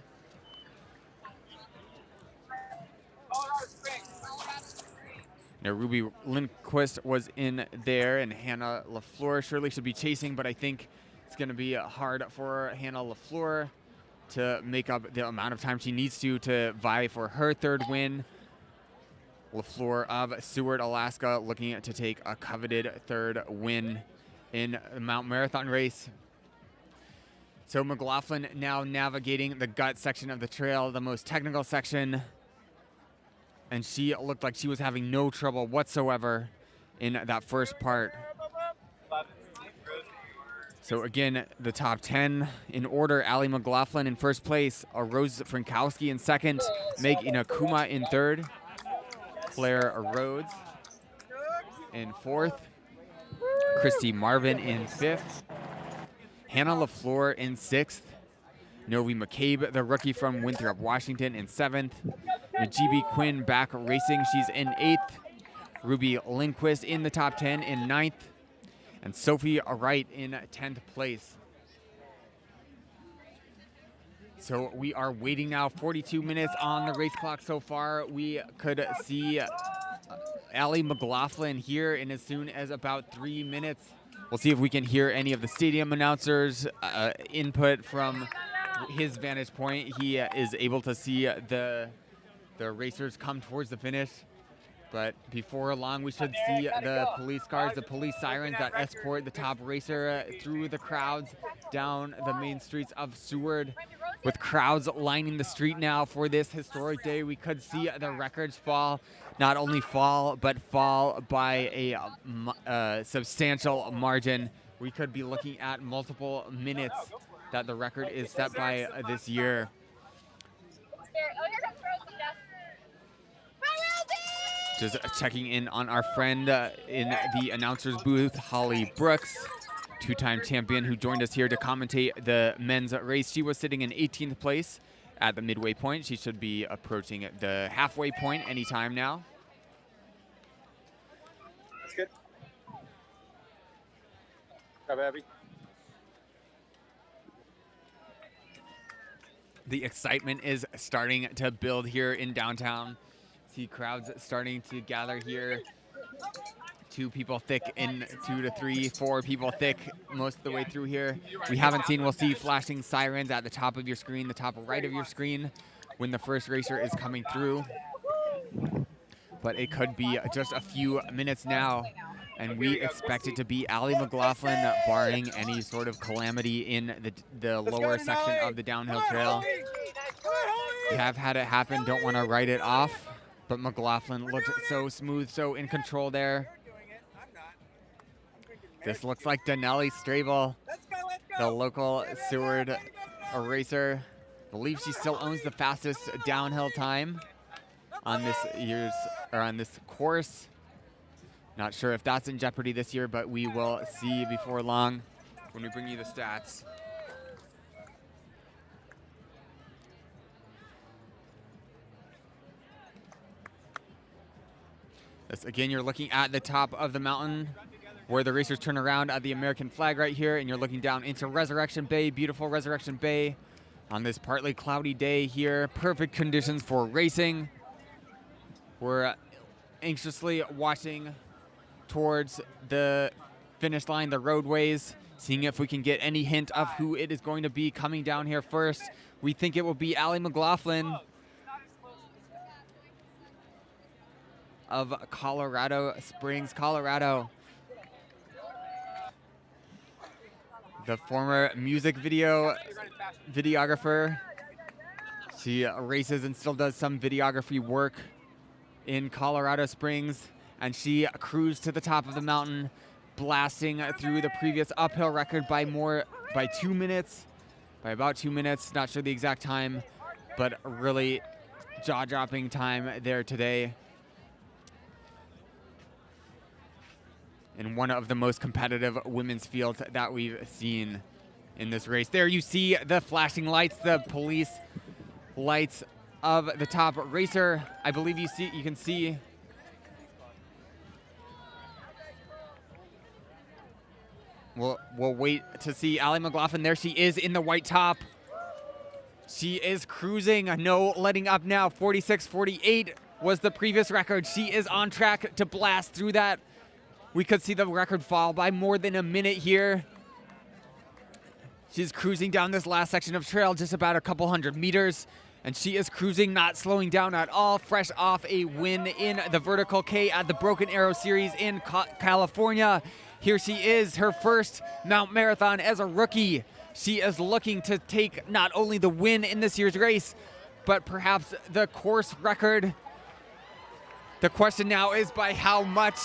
Now, Ruby Lindquist was in there, and Hannah LaFleur surely should be chasing, but I think it's going to be hard for Hannah LaFleur to make up the amount of time she needs to vie for her third win. LaFleur of Seward, Alaska, looking to take a coveted third win in the Mount Marathon race. So McLaughlin now navigating the gut section of the trail, the most technical section. And she looked like she was having no trouble whatsoever in that first part. So again, the top 10 in order: Allie McLaughlin in first place, Rose Frankowski in second, Meg Inakuma in third, Claire Rhodes in fourth, Christy Marvin in fifth, Hannah LaFleur in sixth, Novi McCabe, the rookie from Winthrop, Washington, in seventh, Najibi Quinn back racing, she's in eighth, Ruby Lindquist in the top 10 in ninth, and Sophie Wright in 10th place. So we are waiting now, 42 minutes on the race clock so far. We could see Allie McLaughlin here in as soon as about 3 minutes. We'll see if we can hear any of the stadium announcers' input from his vantage point. He is able to see the racers come towards the finish. But before long, we should see the police cars, the police sirens that escort the top racer through the crowds down the main streets of Seward. With crowds lining the street now for this historic day, we could see the records fall, not only fall, but fall by a substantial margin. We could be looking at multiple minutes that the record is set by this year. Just checking in on our friend in the announcer's booth, Holly Brooks, two-time champion who joined us here to commentate the men's race. She was sitting in 18th place at the midway point. She should be approaching the halfway point anytime now. That's good. Grab Abby. The excitement is starting to build here in downtown. See crowds starting to gather here. 2 people thick in 2 to 3, 4 people thick most of the way through here. We haven't seen, we'll see flashing sirens at the top of your screen, the top right of your screen when the first racer is coming through. But it could be just a few minutes now. And we expect it to be Allie McLaughlin, barring any sort of calamity in the lower section of the downhill trail. We have had it happen, don't want to write it off. But McLaughlin looked so smooth, so in control there. This looks like Danelli Strable, the local Seward racer. I believe she still owns the fastest downhill time on this course. Not sure if that's in jeopardy this year, but we will see before long when we bring you the stats. This, again, you're looking at the top of the mountain where the racers turn around at the American flag right here, and you're looking down into Resurrection Bay, beautiful Resurrection Bay on this partly cloudy day here. Perfect conditions for racing. We're anxiously watching towards the finish line, the roadways, seeing if we can get any hint of who it is going to be coming down here first. We think it will be Allie McLaughlin of Colorado Springs, Colorado. The former music videographer. She races and still does some videography work in Colorado Springs, and she cruised to the top of the mountain, blasting through the previous uphill record by about 2 minutes. Not sure the exact time, but really jaw-dropping time there today. In one of the most competitive women's fields that we've seen in this race. There you see the flashing lights, the police lights of the top racer. I believe you can see we'll wait to see Allie McLaughlin. There she is in the white top. She is cruising, no letting up now. 46:48 was the previous record. She is on track to blast through that. We could see the record fall by more than a minute here. She's cruising down this last section of trail, just about a couple hundred meters, and she is cruising, not slowing down at all, fresh off a win in the Vertical K at the Broken Arrow Series in California. Here she is, her first Mount Marathon as a rookie. She is looking to take not only the win in this year's race, but perhaps the course record. The question now is by how much?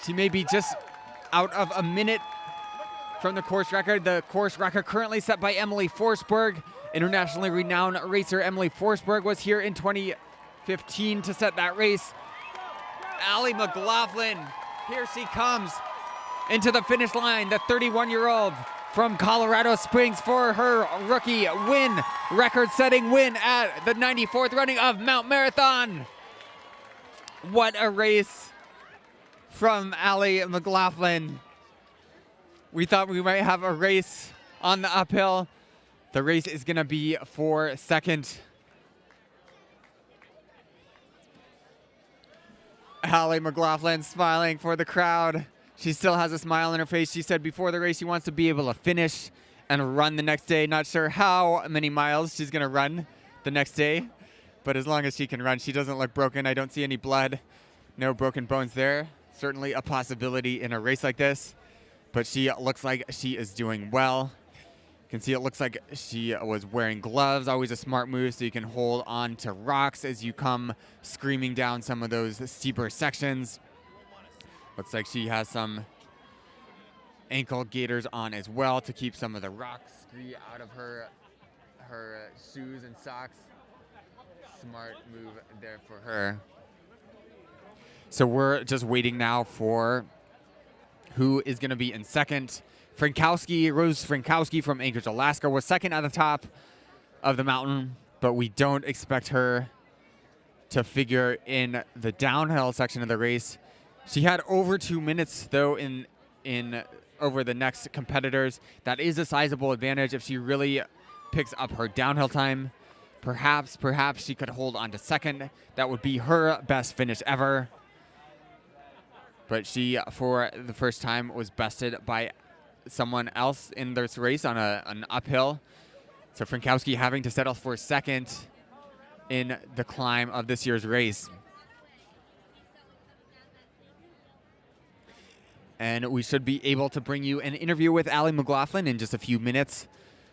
She may be just out of a minute from the course record. The course record currently set by Emily Forsberg. Internationally renowned racer Emily Forsberg was here in 2015 to set that race. Allie McLaughlin, here she comes into the finish line, the 31-year-old from Colorado Springs for her rookie win, record-setting win at the 94th running of Mount Marathon. What a race from Allie McLaughlin. We thought we might have a race on the uphill. The race is gonna be for second. Allie McLaughlin smiling for the crowd. She still has a smile on her face. She said before the race she wants to be able to finish and run the next day. Not sure how many miles she's gonna run the next day, but as long as she can run, she doesn't look broken. I don't see any blood, no broken bones there. Certainly a possibility in a race like this, but she looks like she is doing well. You can see it looks like she was wearing gloves, always a smart move so you can hold on to rocks as you come screaming down some of those steeper sections. Looks like she has some ankle gaiters on as well to keep some of the rock scree out of her shoes and socks. Smart move there for her. So we're just waiting now for who is going to be in second. Rose Frankowski from Anchorage, Alaska, was second at the top of the mountain, but we don't expect her to figure in the downhill section of the race. She had over 2 minutes, though, in over the next competitors. That is a sizable advantage if she really picks up her downhill time. Perhaps she could hold on to second. That would be her best finish ever. But she, for the first time, was bested by someone else in this race on an uphill. So Frankowski having to settle for second in the climb of this year's race. And we should be able to bring you an interview with Allie McLaughlin in just a few minutes.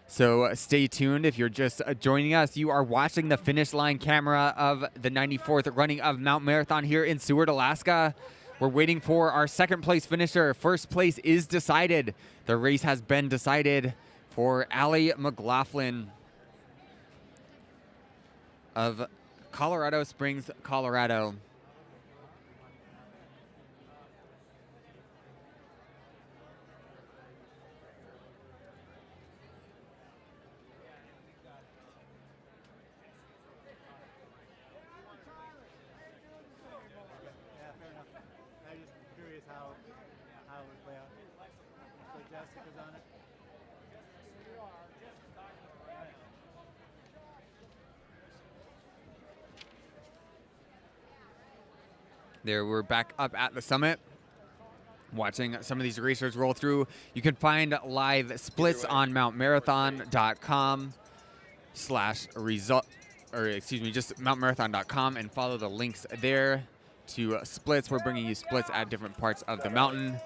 So stay tuned. If you're just joining us, you are watching the finish line camera of the 94th running of Mount Marathon here in Seward, Alaska. We're waiting for our second place finisher. First place is decided. The race has been decided for Allie McLaughlin of Colorado Springs, Colorado. There, we're back up at the summit, watching some of these racers roll through. You can find live splits on mountmarathon.com/result, or excuse me, just mountmarathon.com, and follow the links there to splits. We're bringing you splits at different parts of the mountain.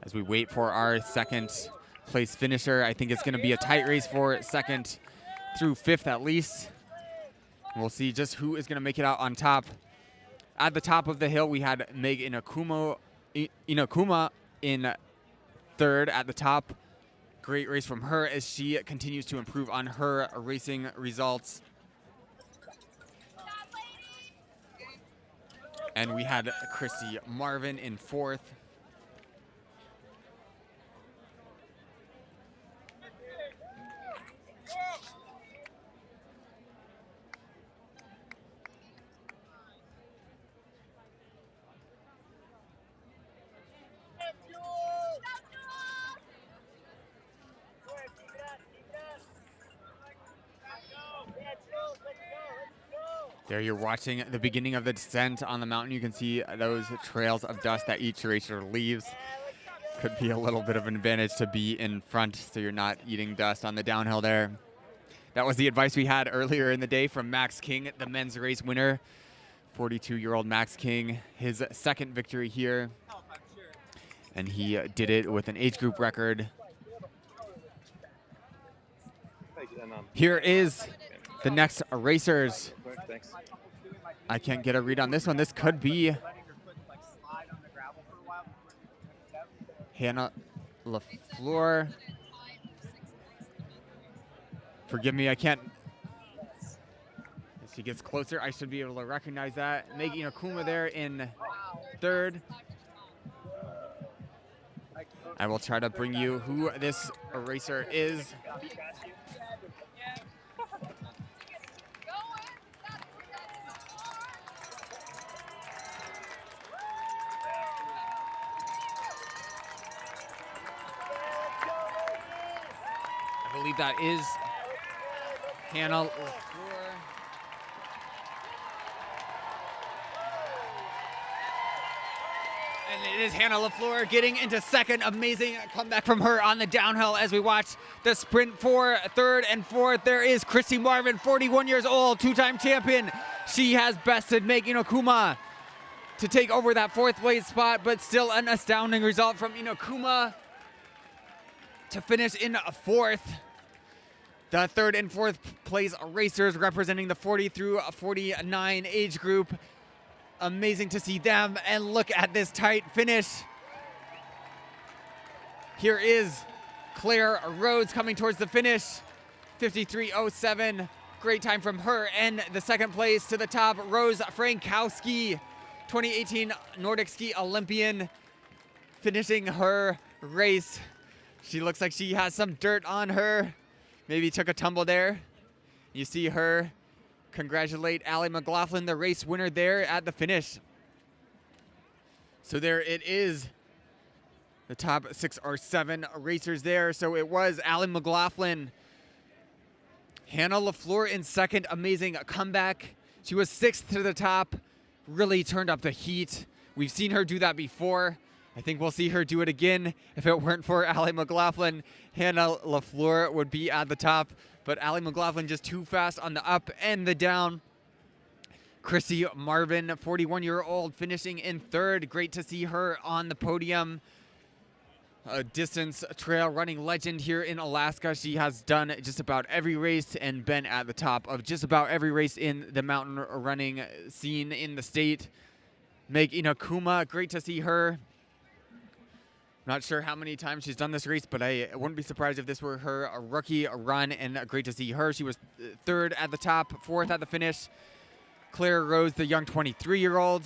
As we wait for our second place finisher, I think it's going to be a tight race for second through fifth at least. We'll see just who is going to make it out on top. At the top of the hill, we had Meg Inokuma in third at the top. Great race from her as she continues to improve on her racing results. And we had Christy Marvin in fourth. There you're watching the beginning of the descent on the mountain. You can see those trails of dust that each racer leaves. Could be a little bit of an advantage to be in front so you're not eating dust on the downhill there. That was the advice we had earlier in the day from Max King, the men's race winner. 42-year-old Max King, his second victory here. And he did it with an age group record. Here is the next racers. I can't get a read on this one. This could be Hannah LaFleur. Forgive me, I can't. As she gets closer, I should be able to recognize that. Meg Inokuma there in third. I will try to bring you who this racer is. I believe that is Hannah LaFleur. And it is Hannah LaFleur getting into second. Amazing comeback from her on the downhill as we watch the sprint for third and fourth. There is Christy Marvin, 41 years old, two-time champion. She has bested Meg Inokuma to take over that fourth place spot, but still an astounding result from Inokuma to finish in fourth. The third and fourth place racers representing the 40 through 49 age group. Amazing to see them, and look at this tight finish. Here is Claire Rhodes coming towards the finish, 53.07. Great time from her. And the second place to the top, Rose Frankowski, 2018 Nordic Ski Olympian, finishing her race. She looks like she has some dirt on her. Maybe took a tumble there. You see her congratulate Allie McLaughlin, the race winner there at the finish. So there it is. The top 6 or 7 racers there. So it was Allie McLaughlin. Hannah LaFleur in second, amazing comeback. She was 6th to the top, really turned up the heat. We've seen her do that before. I think we'll see her do it again. If it weren't for Allie McLaughlin, Hannah LaFleur would be at the top. But Allie McLaughlin just too fast on the up and the down. Chrissy Marvin, 41-year-old, finishing in 3rd. Great to see her on the podium. A distance trail running legend here in Alaska. She has done just about every race and been at the top of just about every race in the mountain running scene in the state. Meg Inakuma, great to see her. Not sure how many times she's done this race, but I wouldn't be surprised if this were her rookie run, and great to see her. She was 3rd at the top, 4th at the finish. Claire Rose, the young 23-year-old.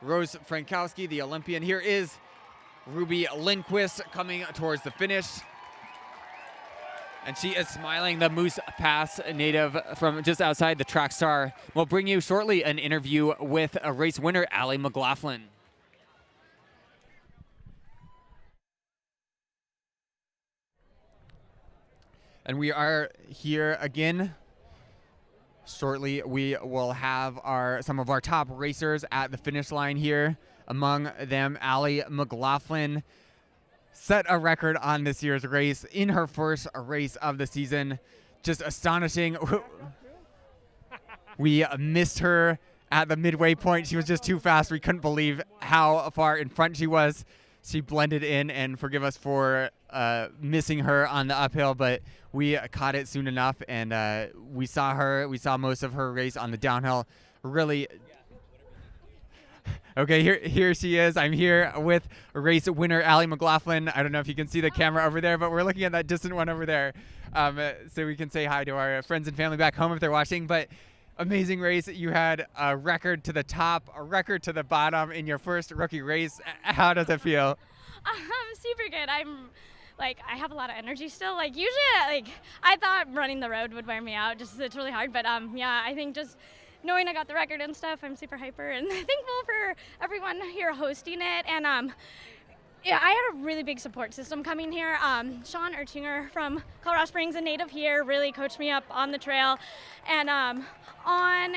Rose Frankowski, the Olympian. Here is Ruby Lindquist coming towards the finish. And she is smiling, the Moose Pass native from just outside the track star. We'll bring you shortly an interview with a race winner, Allie McLaughlin. And we are here again. Shortly, we will have some of our top racers at the finish line here. Among them, Allie McLaughlin set a record on this year's race in her first race of the season. Just astonishing. We missed her at the midway point. She was just too fast. We couldn't believe how far in front she was. She blended in, and forgive us for missing her on the uphill, but we caught it soon enough, and we saw most of her race on the downhill. Really. Okay, here she is. I'm here with race winner Allie McLaughlin. I don't know if you can see the camera over there, but we're looking at that distant one over there, so we can say hi to our friends and family back home if they're watching. But amazing race. You had a record to the top, a record to the bottom in your first rookie race. How does it feel? Super good. I have a lot of energy still. Usually, I thought running the road would wear me out. It's really hard. But yeah, I think just knowing I got the record and stuff, I'm super hyper and thankful for everyone here hosting it. And yeah, I had a really big support system coming here. Sean Ertinger from Colorado Springs, a native here, really coached me up on the trail. And on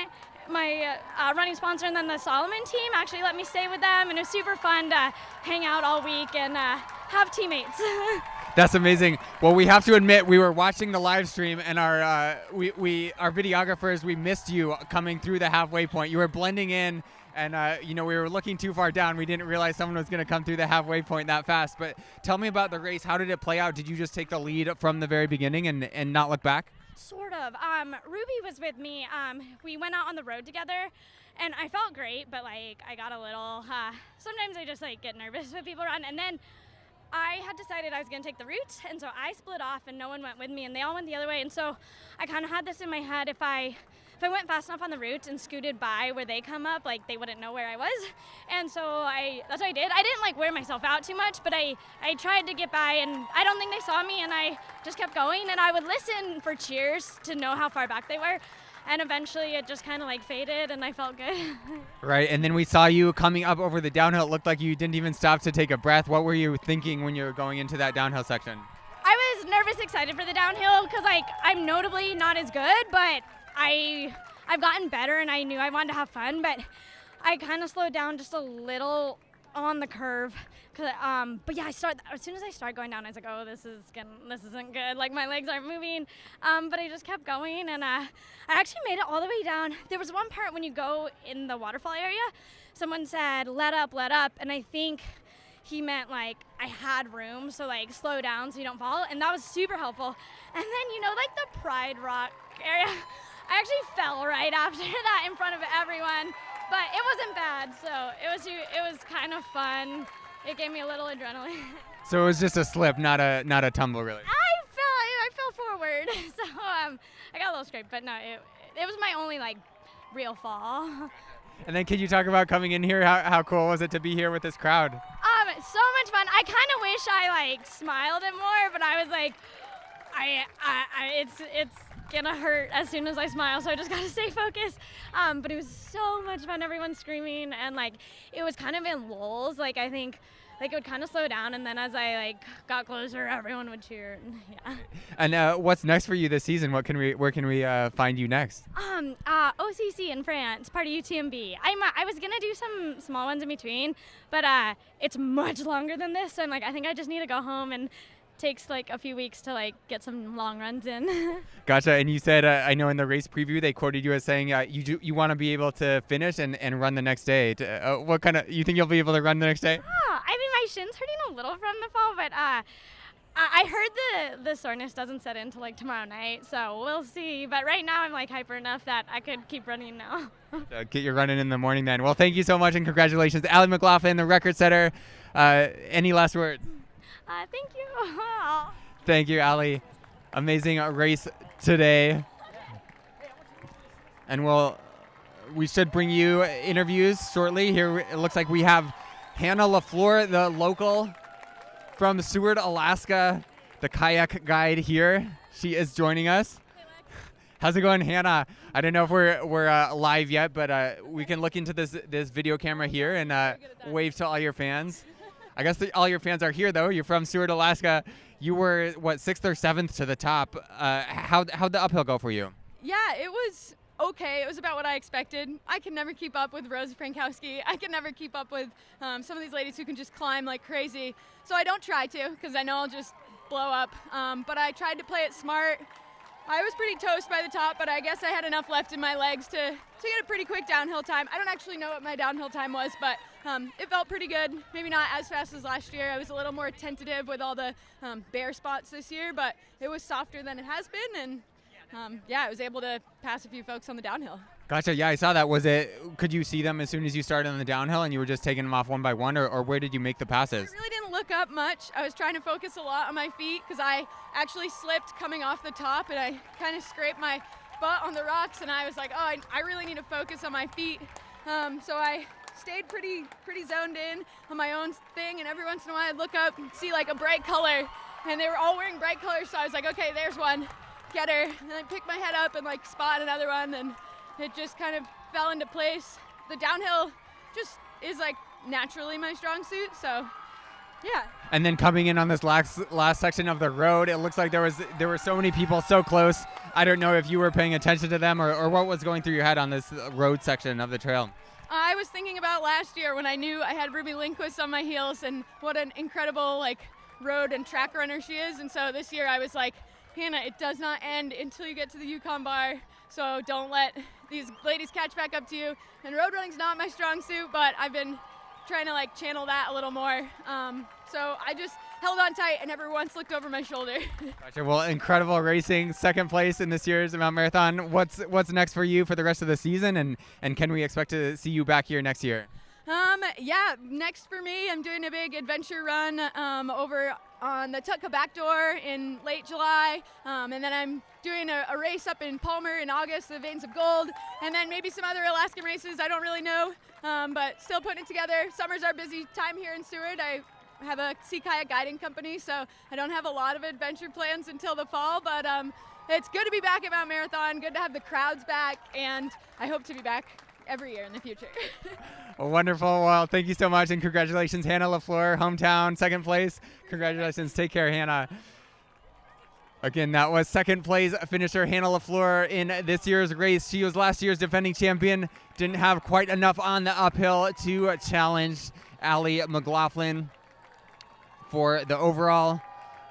my running sponsor and then the Solomon team actually let me stay with them, and it was super fun to hang out all week and have teammates. That's amazing. Well, we have to admit, we were watching the live stream, and our videographers, we missed you coming through the halfway point. You were blending in, and we were looking too far down. We didn't realize someone was going to come through the halfway point that fast. But tell me about the race. How did it play out? Did you just take the lead from the very beginning and not look back? Sort of. Ruby was with me. We went out on the road together, and I felt great, but I got a little, sometimes I just get nervous when people run. And then I had decided I was going to take the route, and so I split off and no one went with me, and they all went the other way. And so I kind of had this in my head, if I went fast enough on the route and scooted by where they come up, they wouldn't know where I was. And so that's what I did. I didn't wear myself out too much, but I tried to get by, and I don't think they saw me, and I just kept going, and I would listen for cheers to know how far back they were. And eventually it just kind of faded, and I felt good. Right, and then we saw you coming up over the downhill. It looked like you didn't even stop to take a breath. What were you thinking when you were going into that downhill section? I was nervous, excited for the downhill, because I'm notably not as good, but I've gotten better, and I knew I wanted to have fun, but I kind of slowed down just a little on the curve. But yeah, as soon as I started going down, I was like, oh, this isn't good. My legs aren't moving. But I just kept going, and I actually made it all the way down. There was one part when you go in the waterfall area, someone said, let up, and I think he meant I had room, so slow down so you don't fall, and that was super helpful. And then the Pride Rock area, I actually fell right after that in front of everyone, but it wasn't bad, so it was kind of fun. It gave me a little adrenaline. So it was just a slip, not a tumble, really. I fell forward, so I got a little scrape, but no, it was my only like real fall. And then can you talk about coming in here? How cool was it to be here with this crowd? So much fun. I kind of wish I like smiled it more, but I was like, it's gonna hurt as soon as I smile, so I just gotta stay focused. But it was so much fun. Everyone screaming, and like it was kind of in lulls. Like I think like it would kind of slow down, and then as I like got closer, everyone would cheer. And, yeah. And what's next for you this season? Where can we find you next? OCC in France, part of UTMB. I was gonna do some small ones in between, but it's much longer than this, and like I think I just need to go home and takes like a few weeks to like get some long runs in. Gotcha. And you said I know in the race preview they quoted you as saying you want to be able to finish and run the next day. What kind of you think you'll be able to run the next day? I mean my shin's hurting a little from the fall, but I heard the soreness doesn't set in until like tomorrow night, so we'll see. But right now I'm like hyper enough that I could keep running now. Get you running in the morning then. Well, thank you so much and congratulations, Allie McLaughlin, the record setter. Any last words? Thank you. Thank you, Allie. Amazing race today. And we should bring you interviews shortly. Here it looks like we have Hannah LaFleur, the local from Seward, Alaska, the kayak guide here. She is joining us. How's it going, Hannah? I don't know if we're live yet, but we can look into this video camera here and wave to all your fans. I guess all your fans are here, though. You're from Seward, Alaska. You were, what, 6th or 7th to the top. How'd the uphill go for you? Yeah, it was okay. It was about what I expected. I can never keep up with Rosa Frankowski. I can never keep up with some of these ladies who can just climb like crazy. So I don't try to because I know I'll just blow up. But I tried to play it smart. I was pretty toast by the top, but I guess I had enough left in my legs to get a pretty quick downhill time. I don't actually know what my downhill time was, but it felt pretty good. Maybe not as fast as last year. I was a little more tentative with all the bare spots this year, but it was softer than it has been, and yeah, I was able to pass a few folks on the downhill. Gotcha. Yeah, I saw that. Could you see them as soon as you started on the downhill and you were just taking them off one by one, or where did you make the passes? I really didn't look up much. I was trying to focus a lot on my feet because I actually slipped coming off the top and I kind of scraped my butt on the rocks, and I was like, oh, I really need to focus on my feet. So I stayed pretty zoned in on my own thing, and every once in a while I'd look up and see like a bright color, and they were all wearing bright colors, so I was like, okay, there's one, get her. And I picked my head up and like spot another one, and it just kind of fell into place. The downhill just is like naturally my strong suit, so yeah. And then coming in on this last section of the road, it looks like there were so many people so close. I don't know if you were paying attention to them or what was going through your head on this road section of the trail. I was thinking about last year when I knew I had Ruby Lindquist on my heels and what an incredible like road and track runner she is. And so this year I was like, Hannah, it does not end until you get to the Yukon Bar. So don't let these ladies catch back up to you. And road running's not my strong suit, but I've been trying to like channel that a little more. So I just held on tight and never once looked over my shoulder. Gotcha. Well, incredible racing, 2nd place in this year's Mount Marathon. What's next for you for the rest of the season, and can we expect to see you back here next year? Yeah, next for me, I'm doing a big adventure run over on the Tutka Backdoor in late July, and then I'm doing a race up in Palmer in August, the Veins of Gold, and then maybe some other Alaskan races, I don't really know, but still putting it together. Summer's our busy time here in Seward. I have a sea kayak guiding company, so I don't have a lot of adventure plans until the fall, but it's good to be back at Mount Marathon, good to have the crowds back, and I hope to be back every year in the future. Wonderful. Well, thank you so much, and congratulations, Hannah LaFleur, hometown, 2nd place. Congratulations. Take care, Hannah. Again, that was 2nd place finisher Hannah LaFleur in this year's race. She was last year's defending champion. Didn't have quite enough on the uphill to challenge Allie McLaughlin for the overall,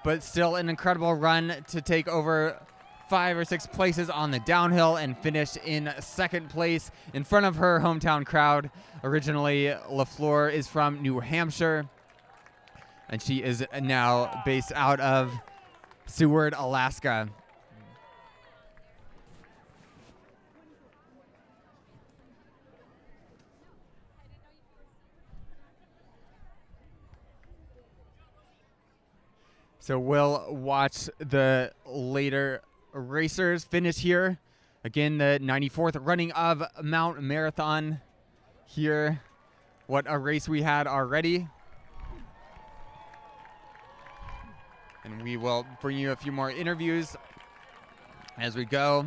but still an incredible run to take over 5 or 6 places on the downhill and finish in 2nd place in front of her hometown crowd. Originally, LaFleur is from New Hampshire, and she is now based out of Seward, Alaska. So we'll watch the later racers finish here. Again, the 94th running of Mount Marathon here. What a race we had already. And we will bring you a few more interviews as we go.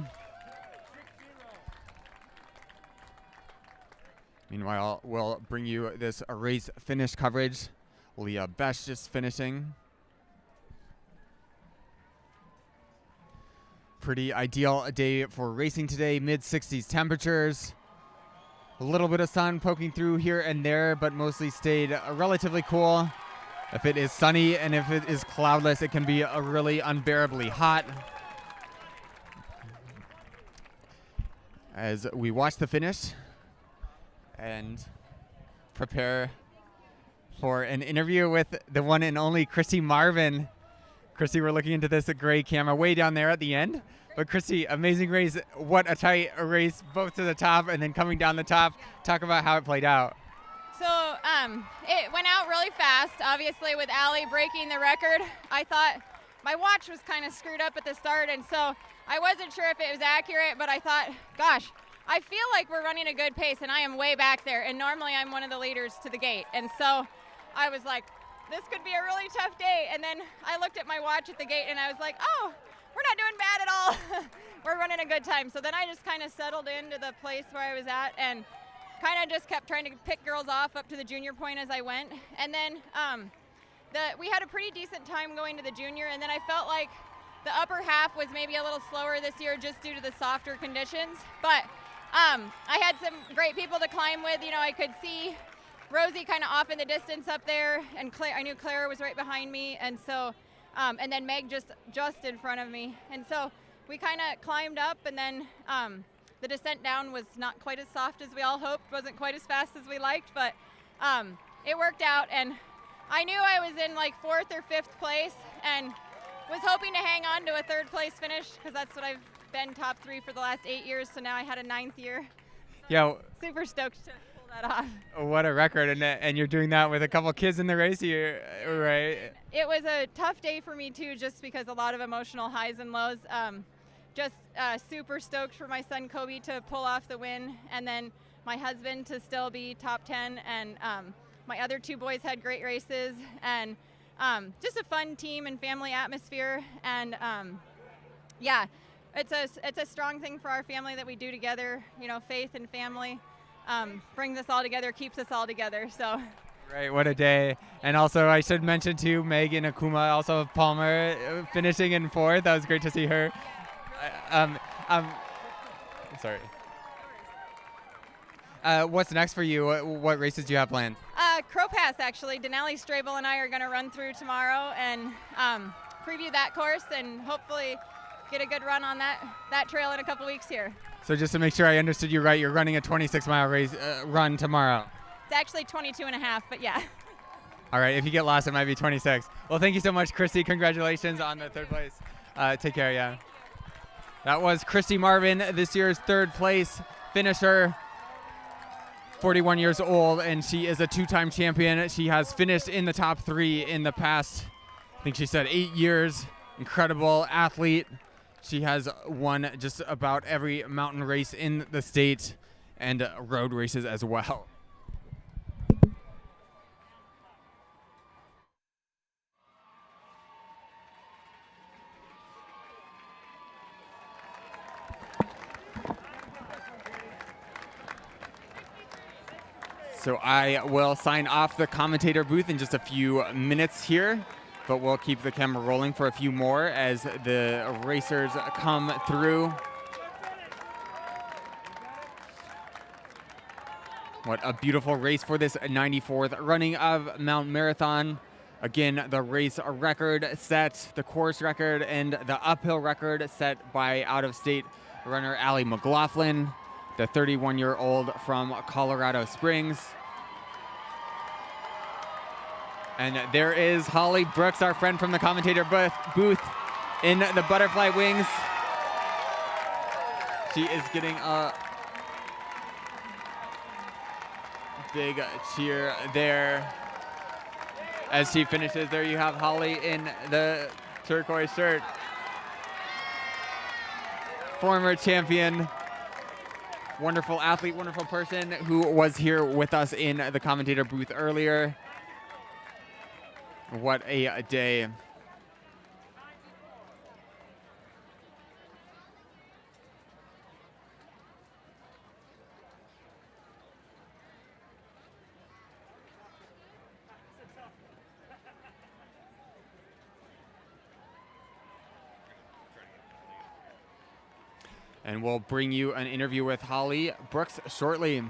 Meanwhile, we'll bring you this race finish coverage. Leah Besh just finishing. Pretty ideal day for racing today. Mid-60s temperatures. A little bit of sun poking through here and there, but mostly stayed relatively cool. If it is sunny and if it is cloudless, it can be really unbearably hot. As we watch the finish and prepare for an interview with the one and only Christy Marvin. Christy, we're looking into this gray camera way down there at the end. But Christy, amazing race. What a tight race, both to the top and then coming down the top. Talk about how it played out. So it went out really fast, obviously with Allie breaking the record. I thought my watch was kind of screwed up at the start, and so I wasn't sure if it was accurate, but I thought, gosh, I feel like we're running a good pace, and I am way back there, and normally I'm one of the leaders to the gate. And so I was like, this could be a really tough day. And then I looked at my watch at the gate, and I was like, oh, we're not doing bad at all. We're running a good time. So then I just kind of settled into the place where I was at and kind of just kept trying to pick girls off up to the junior point as I went. And then we had a pretty decent time going to the junior, and then I felt like the upper half was maybe a little slower this year just due to the softer conditions. But I had some great people to climb with. You know, I could see Rosie kind of off in the distance up there, and I knew Clara was right behind me, and so and then Meg just in front of me. And so we kind of climbed up, and then the descent down was not quite as soft as we all hoped, wasn't quite as fast as we liked, but it worked out. And I knew I was in like 4th or 5th place and was hoping to hang on to a 3rd place finish because that's what I've been top 3 for the last 8 years, so now I had a 9th year. So yeah, super stoked to pull that off. What a record, and you're doing that with a couple kids in the race here, right? It was a tough day for me too, just because a lot of emotional highs and lows. Just super stoked for my son Kobe to pull off the win, and then my husband to still be top 10, and my other 2 boys had great races, and just a fun team and family atmosphere. And yeah, it's a strong thing for our family that we do together. You know, faith and family brings us all together, keeps us all together. So. Right, what a day. And also I should mention too, Megan Akuma, also Palmer, finishing in 4th. That was great to see her. Sorry. What's next for you? What races do you have planned? Crow Pass, actually. Denali Strable and I are going to run through tomorrow and preview that course and hopefully get a good run on that trail in a couple weeks here. So just to make sure I understood you right, you're running a 26-mile race run tomorrow. It's actually 22.5, but yeah. All right, if you get lost, it might be 26. Well, thank you so much, Christy. Congratulations on the 3rd place. Take care, yeah. That was Christy Marvin, this year's 3rd place finisher, 41 years old, and she is a 2-time champion. She has finished in the top 3 in the past, I think she said 8 years. Incredible athlete. She has won just about every mountain race in the state and road races as well. So I will sign off the commentator booth in just a few minutes here, but we'll keep the camera rolling for a few more as the racers come through. What a beautiful race for this 94th running of Mount Marathon. Again, the race record set, the course record, and the uphill record set by out-of-state runner Allie McLaughlin, the 31-year-old from Colorado Springs. And there is Holly Brooks, our friend from the commentator booth in the butterfly wings. She is getting a big cheer there. As she finishes, there you have Holly in the turquoise shirt. Former champion, wonderful athlete, wonderful person who was here with us in the commentator booth earlier. What a day. And we'll bring you an interview with Holly Brooks shortly.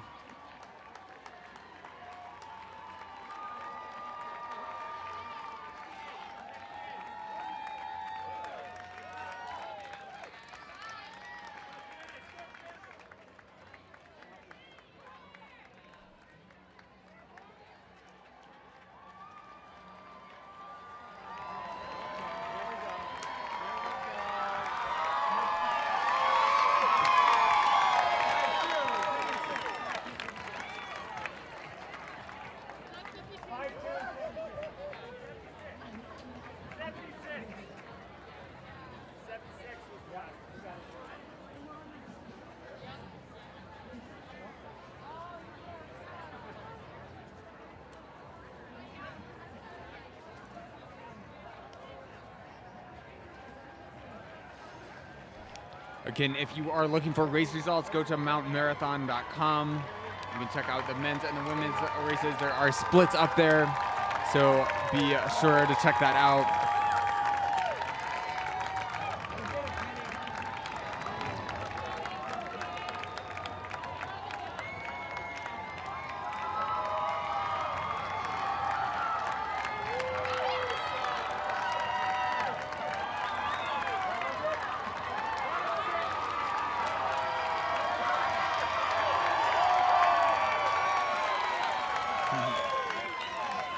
Again, if you are looking for race results, go to mountmarathon.com. You can check out the men's and the women's races. There are splits up there, so be sure to check that out.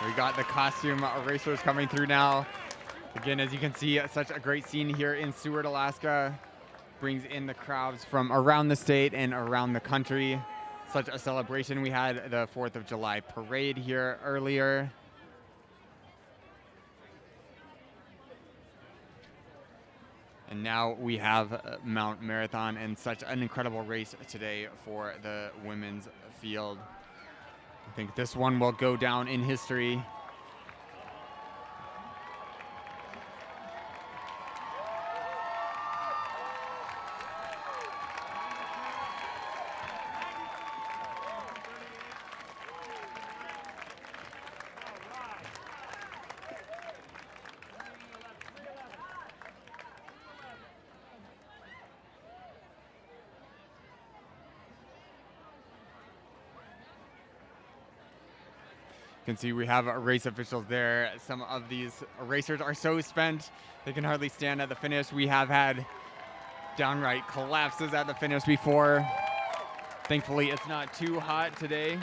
We got the costume racers coming through now. Again, as you can see, such a great scene here in Seward, Alaska. Brings in the crowds from around the state and around the country. Such a celebration. We had the 4th of July parade here earlier. And now we have Mount Marathon and such an incredible race today for the women's field. I think this one will go down in history. You can see we have race officials there. Some of these racers are so spent they can hardly stand at the finish. We have had downright collapses at the finish before. Thankfully, it's not too hot today,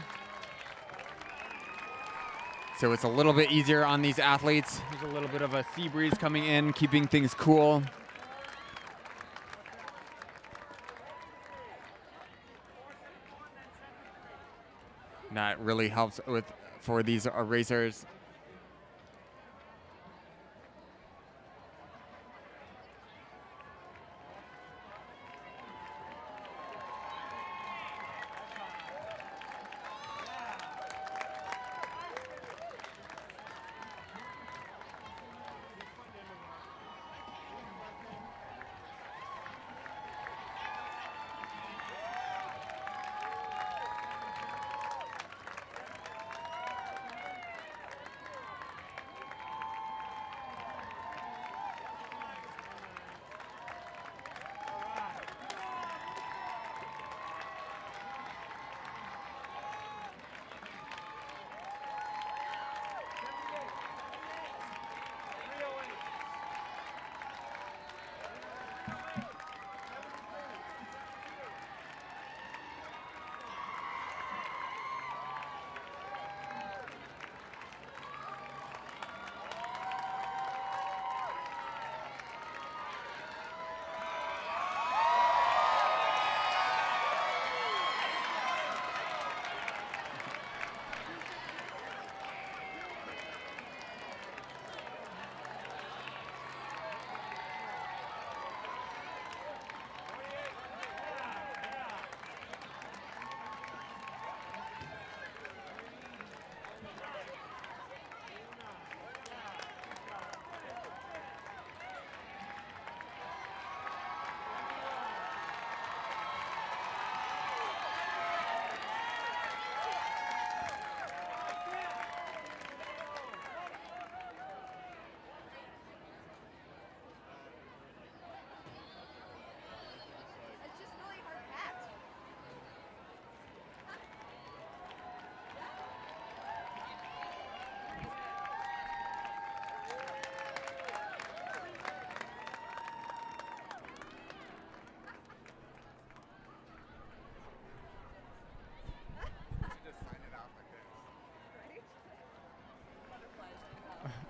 so it's a little bit easier on these athletes. There's a little bit of a sea breeze coming in, keeping things cool. That really helps for these racers.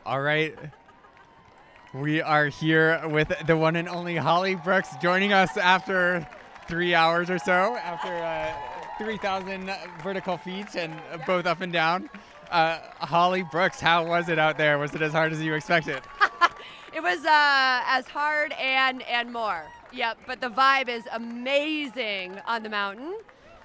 All right. We are here with the one and only Holly Brooks joining us after 3 hours or so, after 3,000 vertical feet and both up and down. Holly Brooks, how was it out there? Was it as hard as you expected? It was as hard and more. Yep, but the vibe is amazing on the mountain.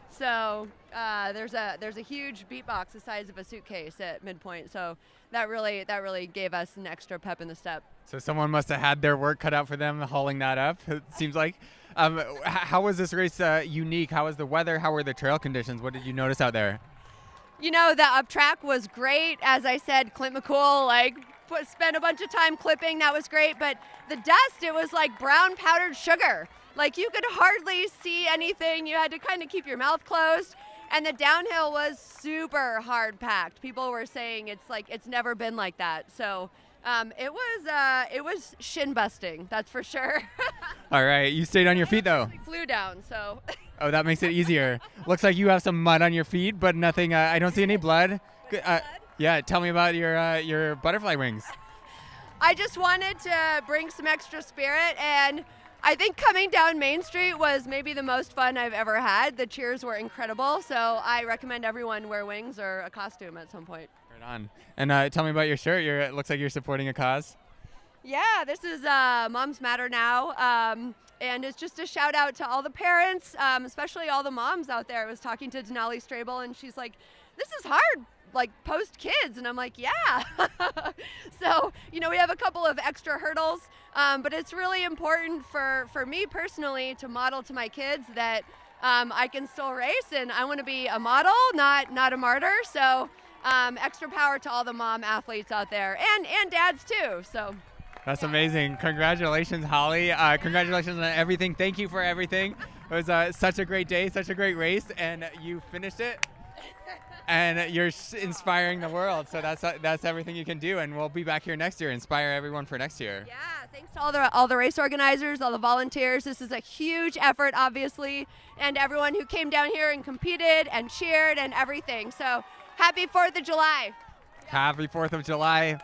So there's a huge beatbox the size of a suitcase at midpoint. So that really gave us an extra pep in the step. So someone must have had their work cut out for them hauling that up, it seems like. How was this race unique? How was the weather? How were the trail conditions? What did you notice out there? You know, the up track was great. As I said, Clint McCool spent a bunch of time clipping. That was great. But the dust, it was like brown powdered sugar. Like you could hardly see anything. You had to kind of keep your mouth closed. And the downhill was super hard packed. People were saying it's never been like that. So it was shin busting, that's for sure. All right, you stayed on your feet though. Flew down, so. Oh, that makes it easier. Looks like you have some mud on your feet, but nothing. I don't see any blood. Yeah, tell me about your butterfly wings. I just wanted to bring some extra spirit, and I think coming down Main Street was maybe the most fun I've ever had. The cheers were incredible, so I recommend everyone wear wings or a costume at some point. Right on. And tell me about your shirt. It looks like you're supporting a cause. Yeah, this is Moms Matter Now, and it's just a shout out to all the parents, especially all the moms out there. I was talking to Denali Strable, and she's like, this is hard, like post kids, and I'm like, yeah. So, you know, we have a couple of extra hurdles, but it's really important for me personally to model to my kids that I can still race, and I want to be a model, not a martyr. So extra power to all the mom athletes out there, and dads too. So. That's amazing. Congratulations, Holly. Congratulations on everything. Thank you for everything. It was such a great day, such a great race, and you finished it. And you're inspiring the world. So that's everything you can do. And we'll be back here next year. Inspire everyone for next year. Yeah, thanks to all the race organizers, all the volunteers. This is a huge effort, obviously, and everyone who came down here and competed and cheered and everything. So happy 4th of July. Happy 4th of July.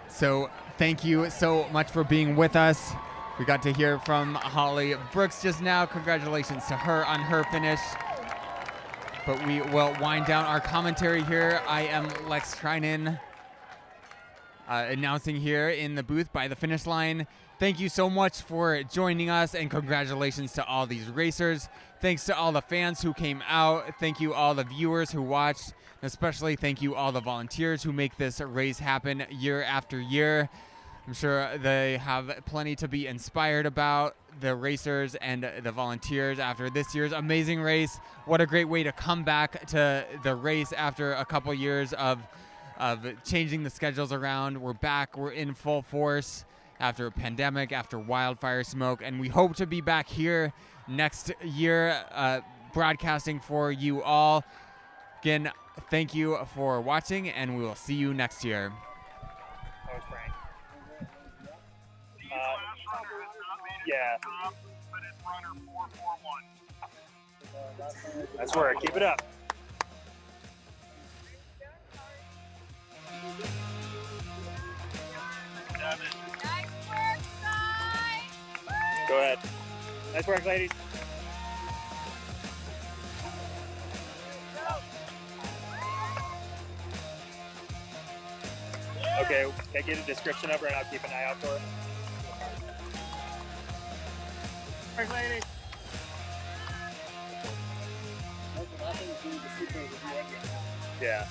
So thank you so much for being with us. We got to hear from Holly Brooks just now. Congratulations to her on her finish. But we will wind down our commentary here. I am Lex Trinan, announcing here in the booth by the finish line. Thank you so much for joining us, and congratulations to all these racers. Thanks to all the fans who came out. Thank you all the viewers who watched. Especially thank you all the volunteers who make this race happen year after year. I'm sure they have plenty to be inspired about, the racers and the volunteers, after this year's amazing race. What a great way to come back to the race after a couple years of changing the schedules around. We're back, we're in full force after a pandemic, after wildfire smoke, and we hope to be back here next year broadcasting for you all. Again, thank you for watching, and we will see you next year. That was Frank. Yeah. That's where. Keep it up. Go ahead. Nice work, ladies. Okay, can I get a description of her and I'll keep an eye out for her? Thanks, ladies. Yeah.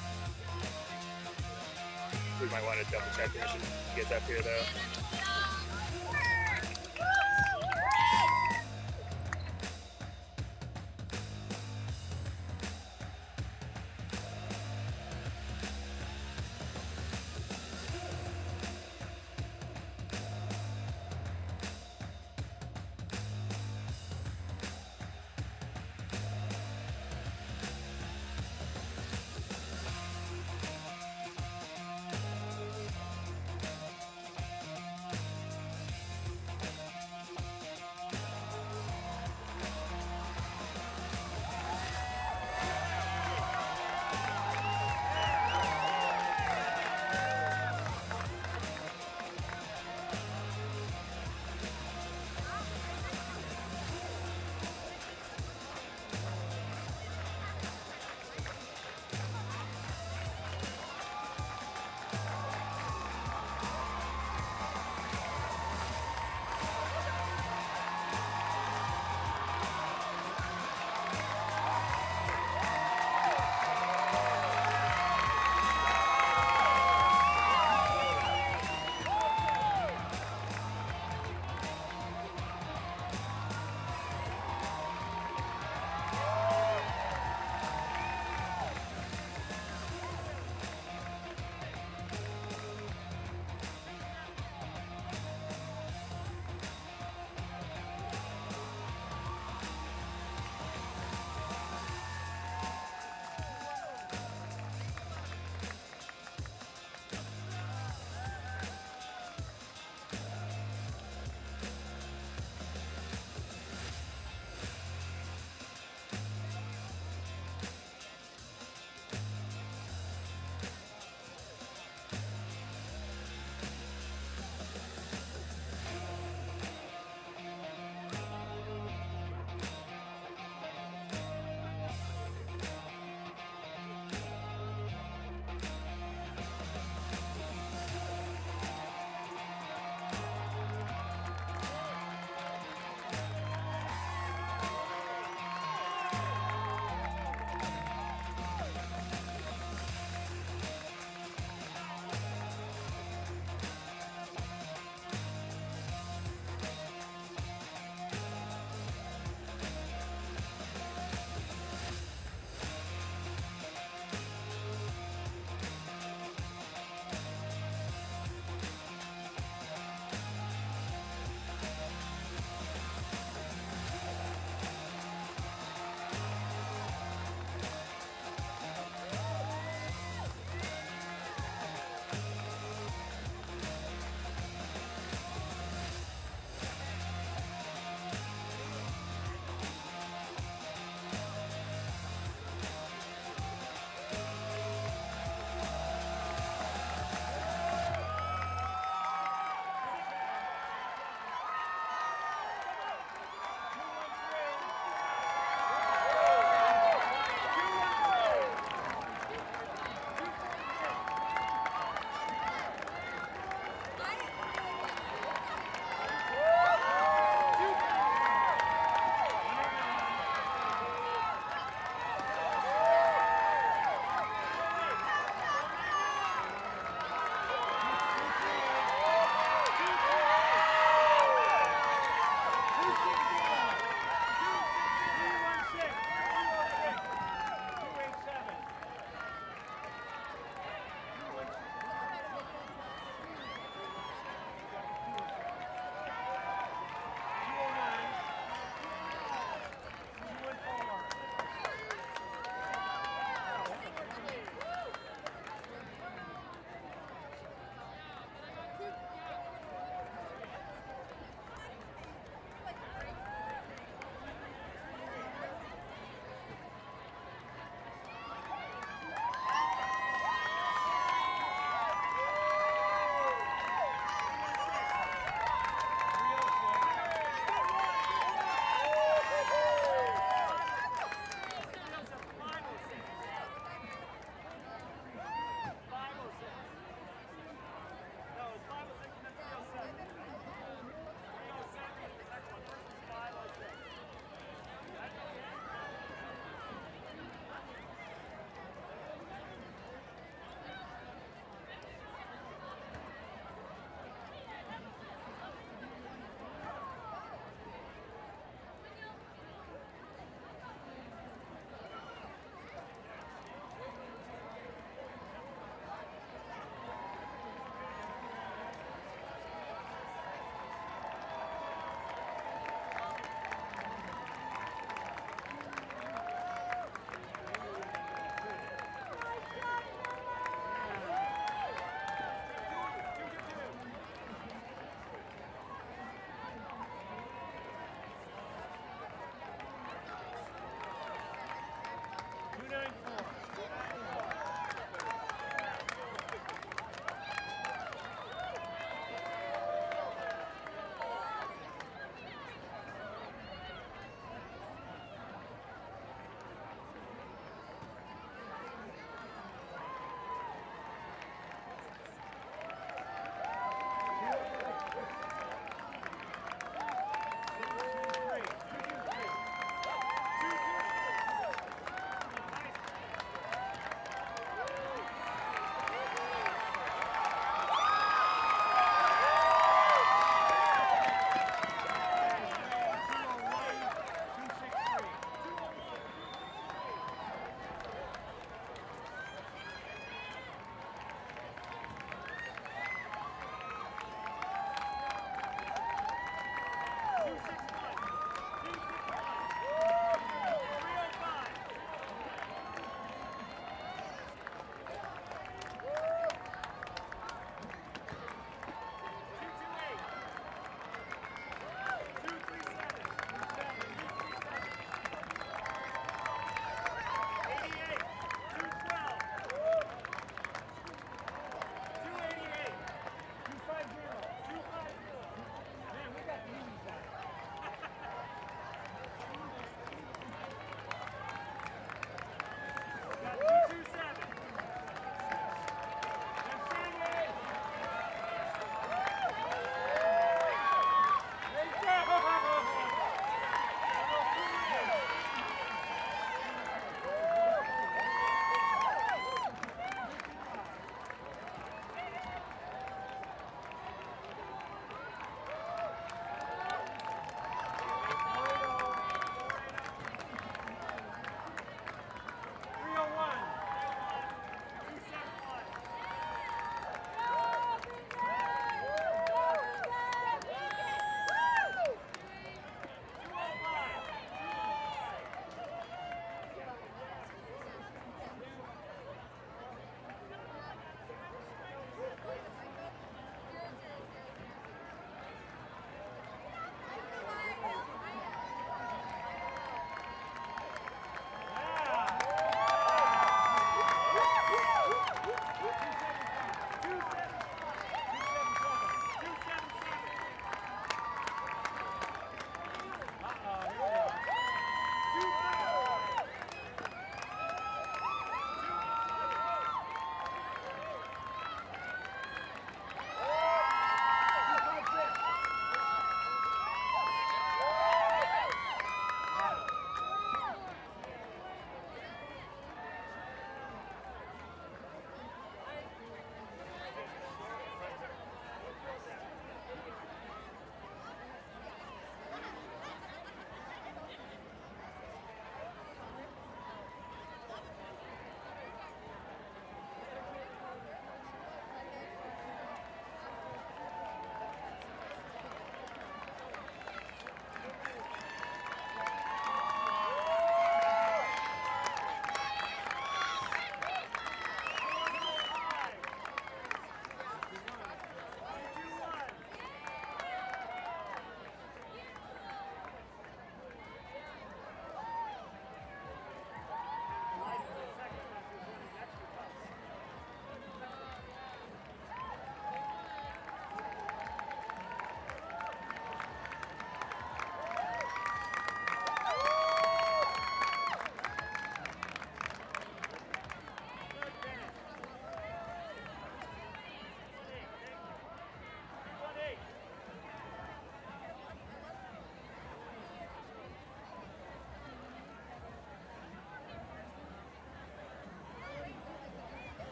We might want to double check permission to get up here though.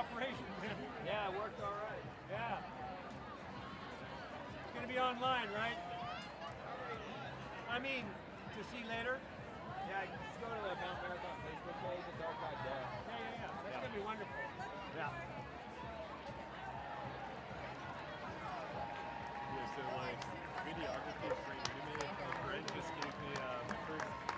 operation, man. Yeah, it worked all right. Yeah. It's going to be online, right? I mean, to see later? Yeah, just go to the Mount Marathon Facebook page. It's archived there. Yeah. That's going to be wonderful. Yeah. Yeah, so like videography is great. You made it. My friend just gave me my first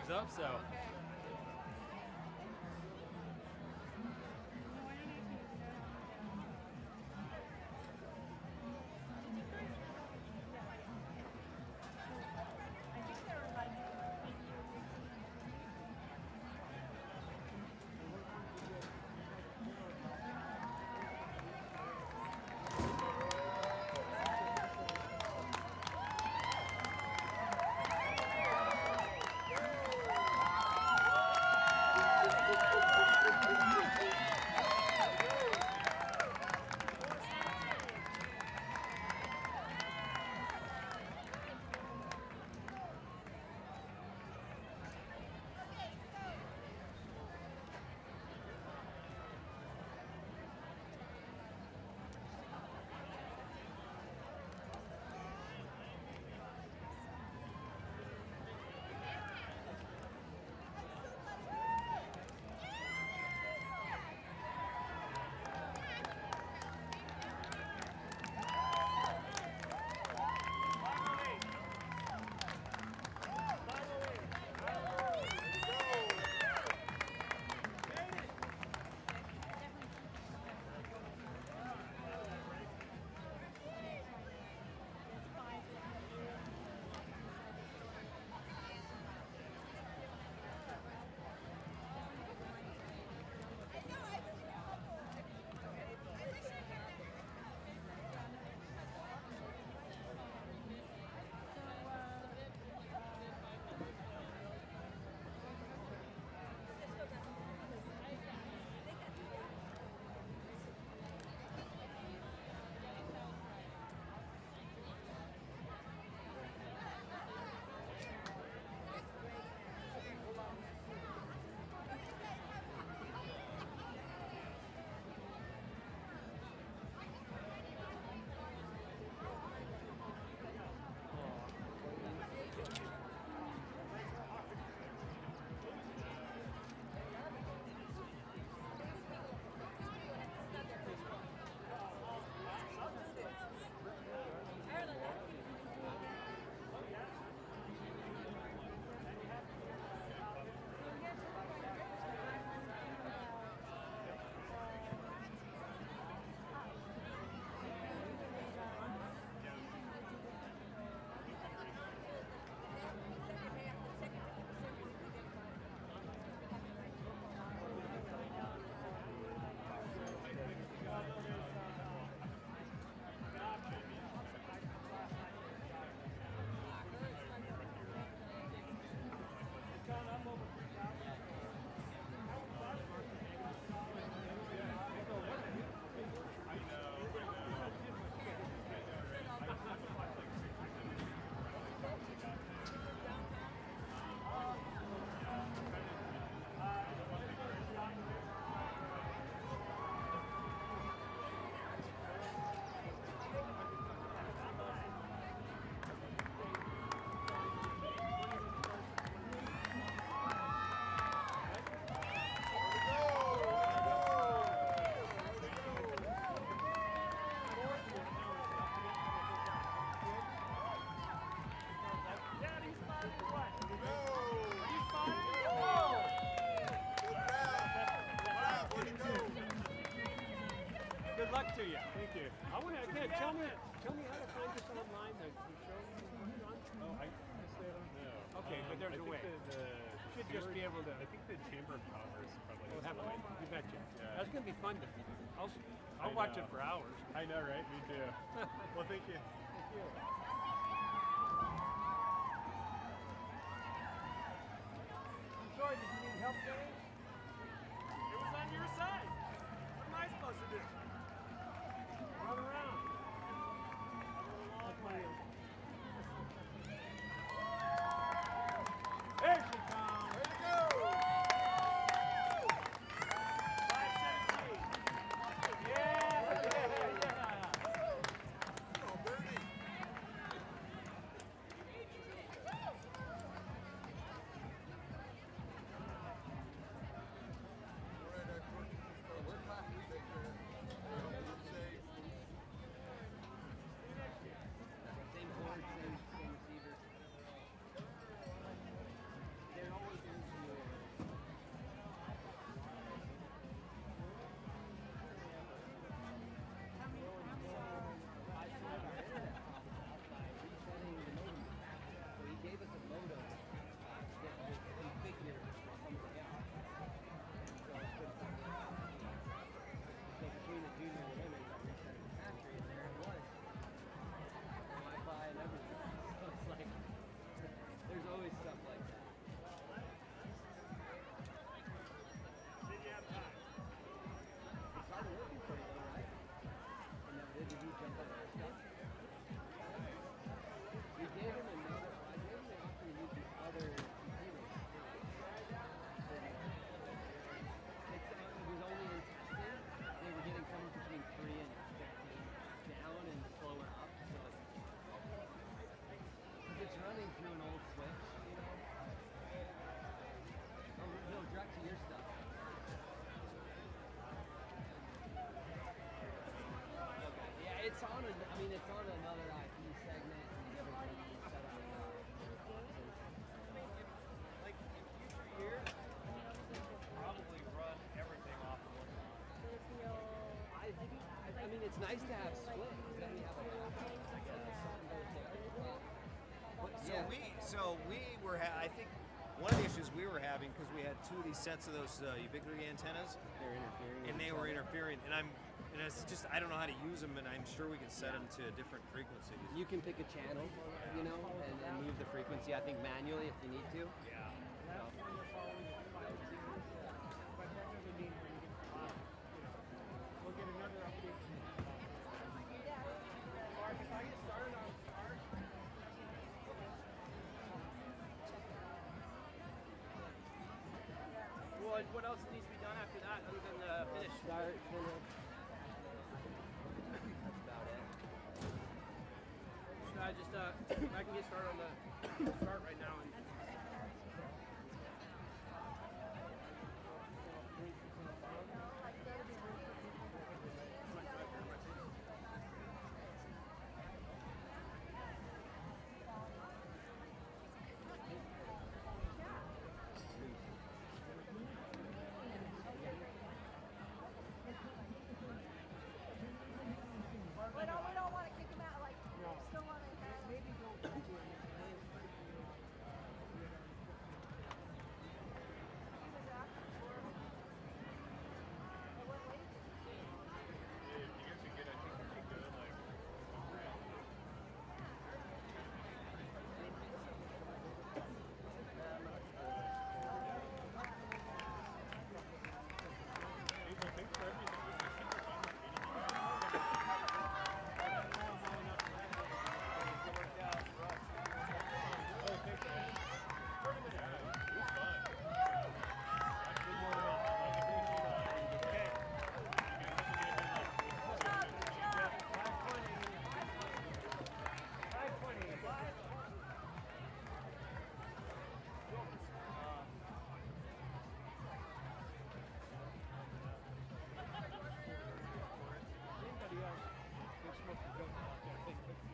heads up. So. Good luck to you. Thank you. I want to again tell me how to find this online. The show. Oh, I honestly don't know. Okay, but there's a way. You should just be able to. I think the Chamber of Commerce probably. We'll have a way. You betcha. Yeah. That's gonna be fun. I'll watch it for hours. I know, right? Me too. Well, thank you. Thank you. I'm sorry. Did you need help, James? It was on your side. What am I supposed to do? Run around. There she comes. Way to go! 517. Yeah. Oh, birdie. Same nice to have split. Then we have a balance, I guess. So we were, I think, one of the issues we were having because we had two of these sets of those ubiquity antennas. They're interfering. And they were interfering, and it's just I don't know how to use them, and I'm sure we can set them to different frequencies. You can pick a channel, you know, and move the frequency. I think manually if you need to. Yeah. So. We'll get another update. Mark, if I get started on art. Well, what else needs to be done after that other than the finish? Start, finish. That's about it. Should I just, if I can get started on the start right now and We don't want to kick him out. Like, still want to maybe don't do it.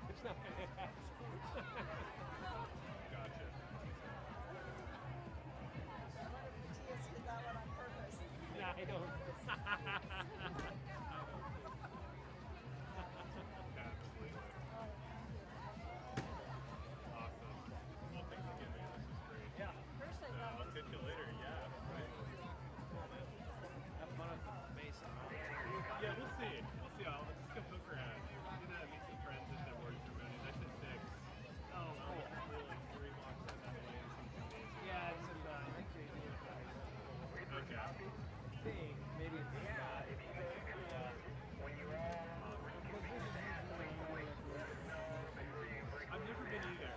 It's not going to happen. Gotcha. Matthias did that one on purpose. Nah, I don't. Awesome. Well, thanks again, man. This is great. Yeah. I'll catch you later. Yeah. Right. Have fun at the Mason. Yeah, we'll see. We'll see. I'll just go poke around. I'm gonna meet some friends at the work for minute. That's at 6. Oh, cool. Like 3 blocks on that way in some 2 days. Yeah, it's some Okay. thing. Maybe it's I've never been either.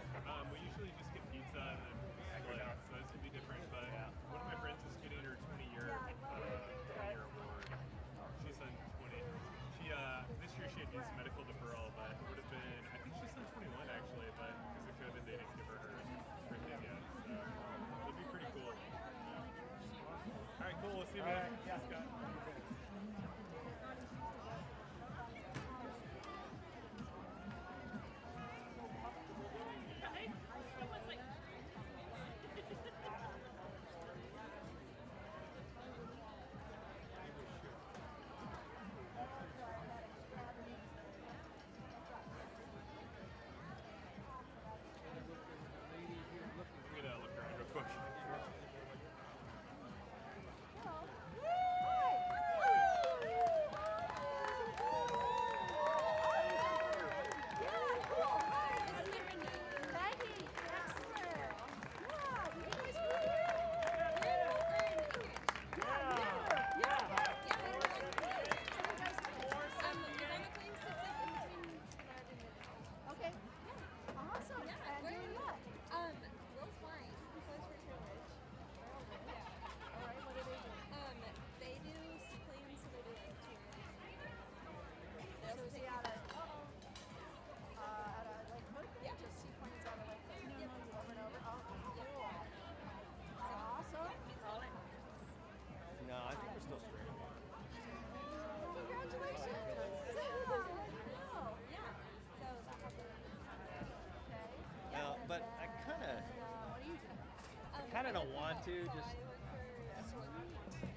We usually just get pizza and then split, so this would be different. But one of my friends is getting her 20-year award. She's on 20. She this year she had used medical deferral, but it would have been I think she's on 21 actually, but because of COVID they didn't give her birthday yet. So it'd be pretty cool. Yeah. All right, cool. We'll see you, man. Yeah. Scott. I'm gonna look around real quick. Okay. Awesome. And doing what? Will's fine. Close for privilege. All right. What do they do? They do seaplanes, so they do like touring. So is he out of Lake Hood? Yeah. Just seaplanes out of Lake Hood. Yep. Over and over. Oh, cool. Awesome. No, I think we're still straight. Congratulations. Yeah. So that happened. No, but I kind of, What do you do? kind of don't want to. Just I work for Sweet.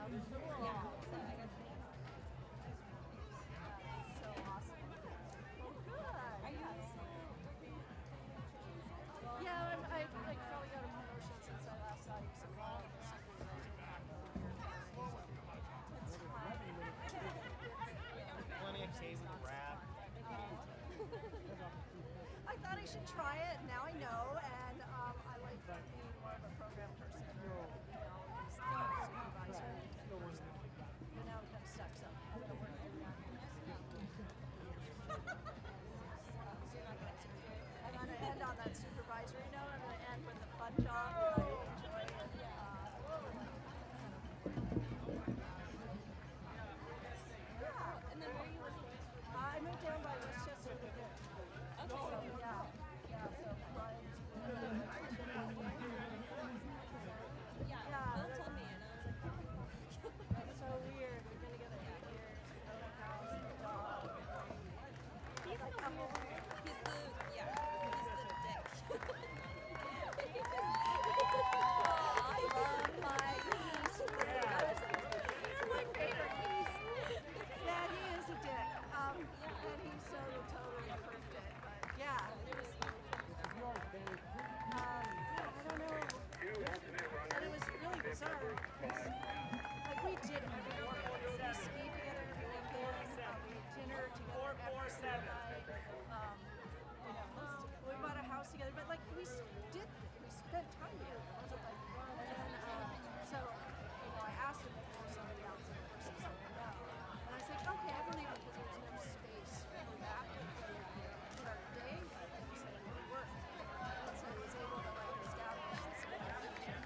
Out in the world. Yeah. So I got to try it. Now I know, and I like being more of a program person. Supervisor person. But now I'm kind of stuck, so I'm going to work it out. I'm going to end on that supervisory note. I'm going to end with a fun job that I enjoy. And then where are you living? I moved down by Westchester to get. Okay. So, yeah. So Brian's. Bill told me, and I was like, It's so weird. We've been together 8 years. We own a house and a dog. he's the weird. He's the dick. I love my niece. You're my favorite niece. Yeah, he is a dick. And he's so totally approved it. But yeah. I don't know. And it was really bizarre. Like we did every weekend. We skied together every weekend. We had dinner together every Saturday night. We bought a house together, but like we spent time together. It wasn't like, and then so I asked him if there was somebody else, and the person said no. And I was like, okay, I believe it because there was no space for that for our day. And he said it would work. And so he was able to like establish this relationship.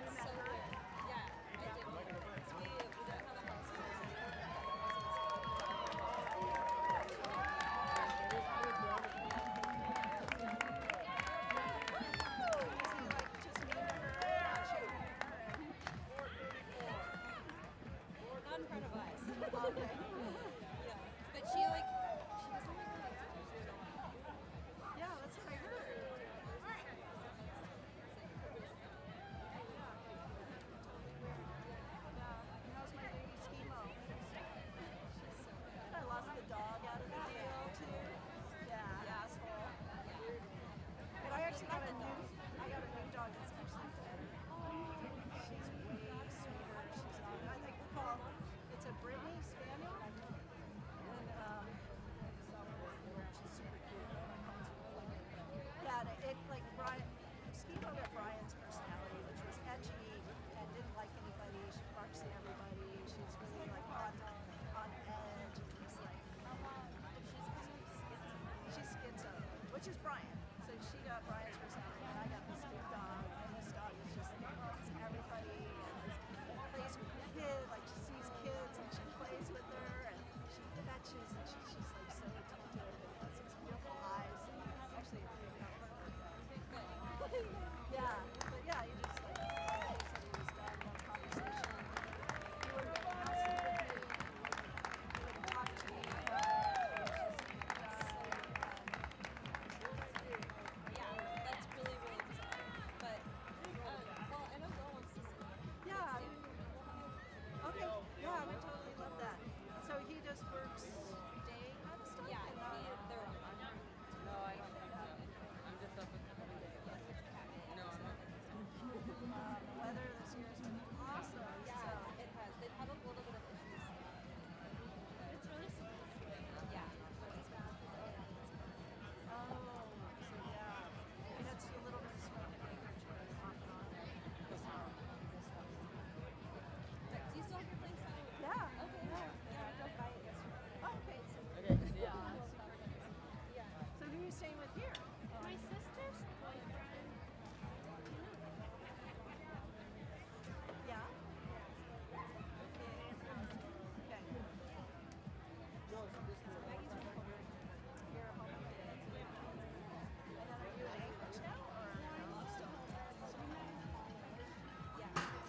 It's so weird. Yeah, I did. We don't have a house. Not in front of us. Okay. Yeah. But she doesn't like it. Yeah, that's what I heard. How's my baby Schemo? I lost the dog out of the deal too. Yeah, asshole. But I actually got a new dog that's actually better. She's way sweeter. She's I think we call it's a Brittany Spaniel. And she's super cute. Yeah, it like Brian Schemo got Brian's personality, which was edgy and didn't like anybody. She barks at everybody. She's really like on edge. And he's like, she's schizo, which is Brian. So she got Brian's personality, and I got this big dog. And this dog is just loves everybody and plays with kids. Like she sees kids and she plays with her, and she fetches, and she's like so attentive and has these beautiful eyes. Actually, yeah, but yeah, you just like he said he was done one conversation. He wouldn't get past it with me. He wouldn't talk to me. Yeah, that's really, really bizarre. But, well, I know Bill wants to see it. Yeah. Okay. Yeah, I would totally love that. So he just works day kind of stuff? Yeah, they're on. No, I don't think so. I'm just up with every day. No, I'm not. Weather this year has been awesome. Yeah, So. it has. They've had a little bit of issues. It's really smooth. Yeah. Oh, so yeah. And it's a little bit of smoke and acreage for off and on. Do you still have your place out? Yeah. Okay. Yeah, I drove by it yesterday. Oh, okay. So, Okay, see ya. so who are you staying with here? My sister's boyfriend. Yeah. Okay. You're a home kid. And then are you in Anchorage now, or still?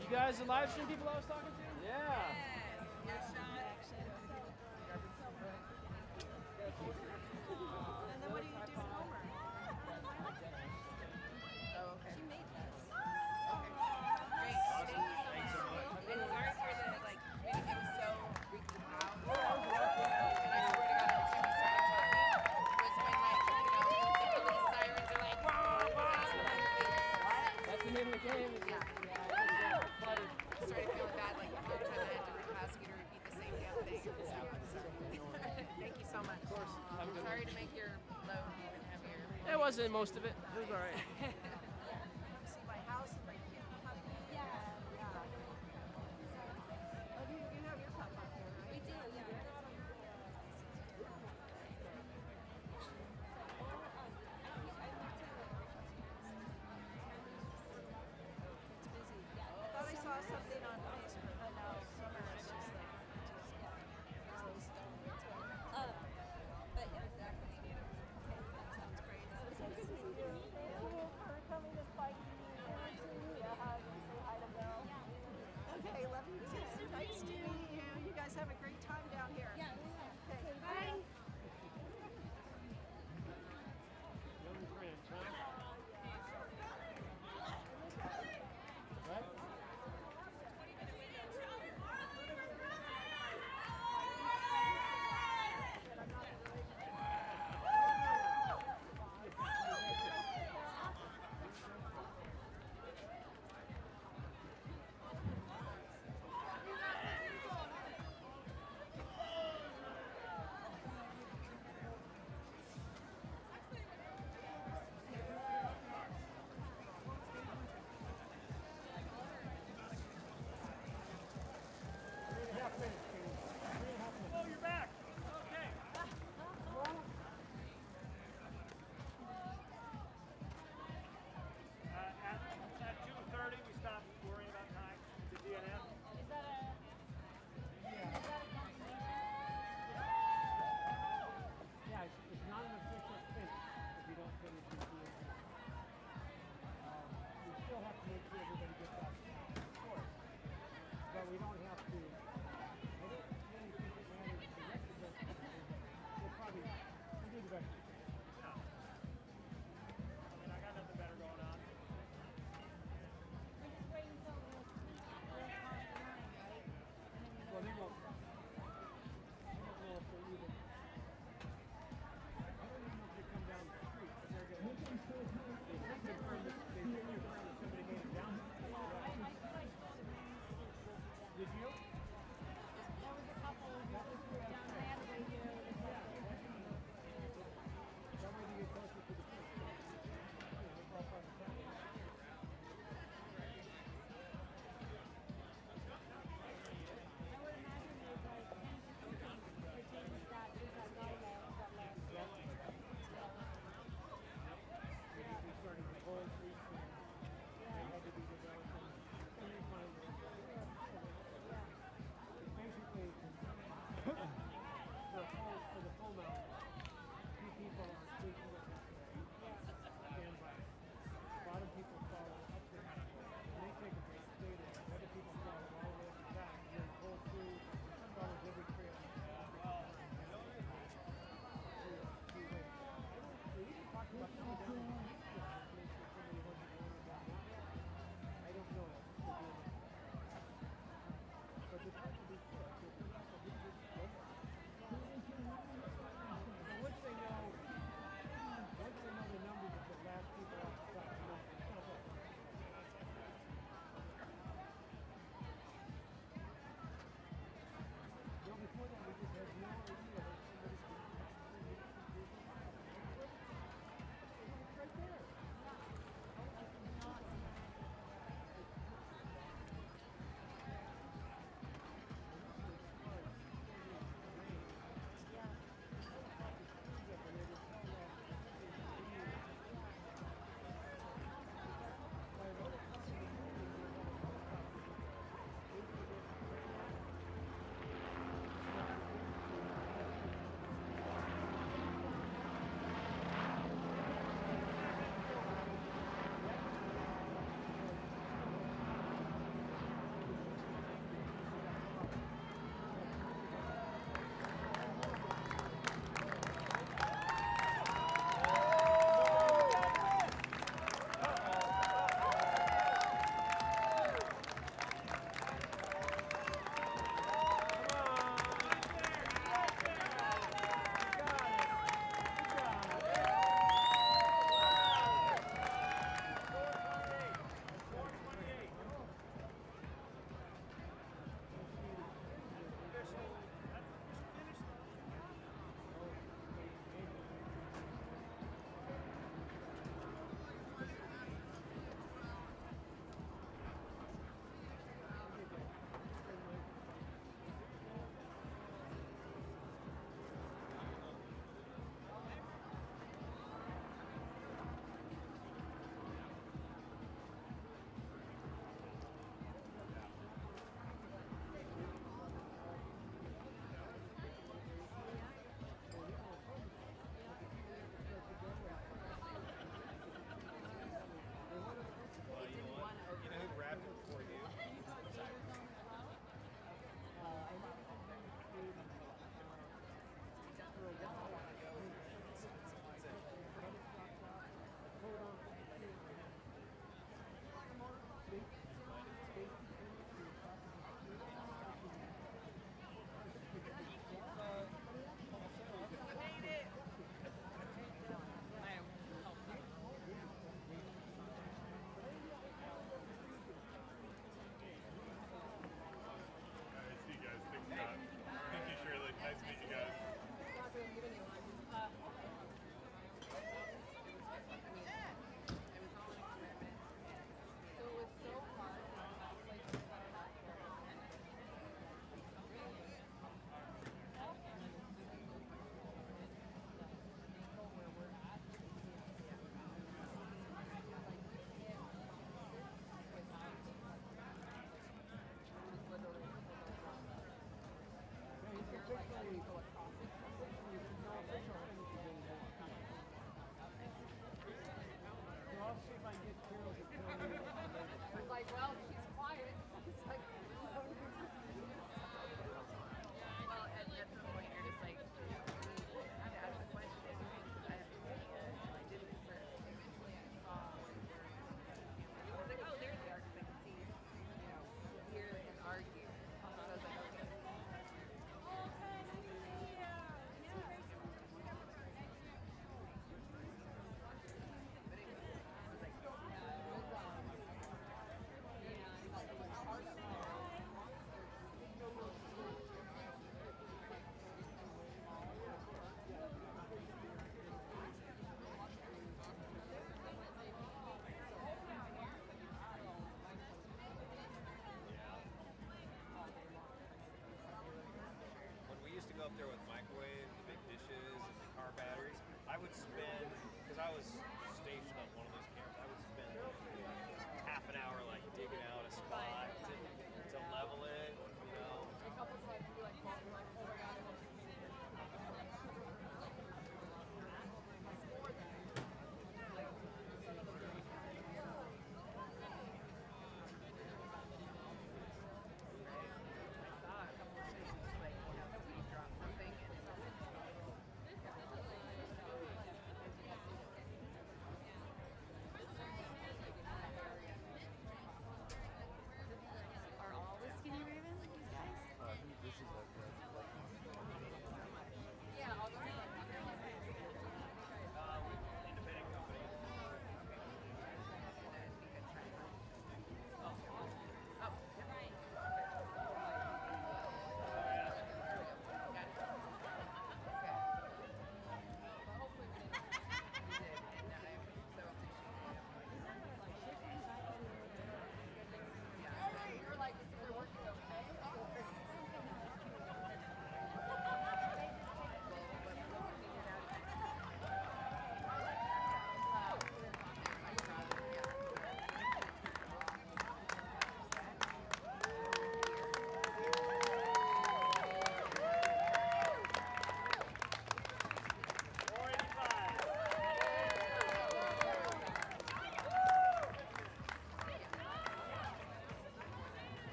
You guys, the live stream people I was talking to? Yeah. And then what do you do at Homer? Oh, okay. She made this. Great. Thank you so much. And sorry for the it was so freaking loud. And I swear to God, every time we started talking was when the police sirens are like, wah, wah. That's the name of the game. Yeah. I started feeling bad every time I had to ask you to repeat the same damn thing. Thank you so wasn't most of it. It was all right. See my house and my cute puppy. Yeah. Yeah. Oh, you have your pup up here, right? We do, yeah. It's busy. I thought I saw something on Facebook, but no, summer is just like, But yeah, exactly. That sounds great.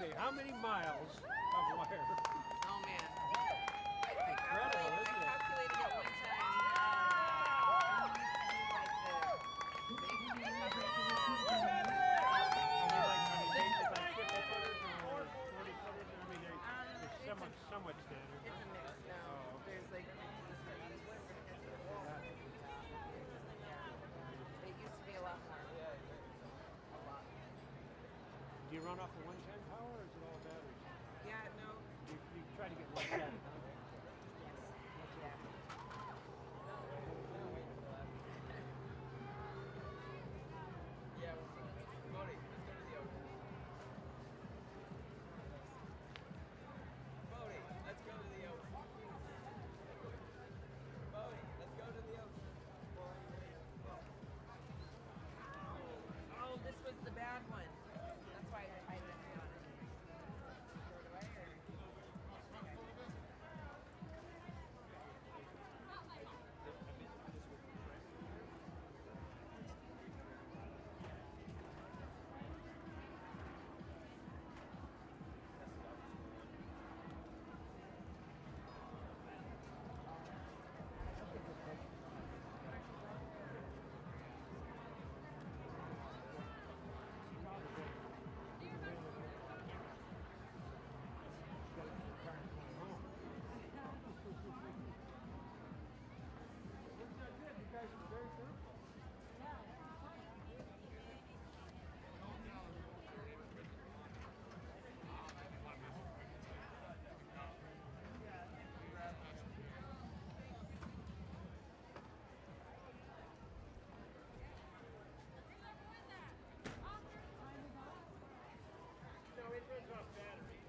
Okay, how many miles of wire? Oh man. Incredible, I isn't it? calculated it one time. So much standard. It's a mix. No, there's like it used to be a lot more. A lot. Do you run off of 110 power or is it all batteries? Yeah, no. You try to get 110. Yeah. Oh, this was the bad one. That's why I didn't be on it. Throw it away or? No, it runs off battery.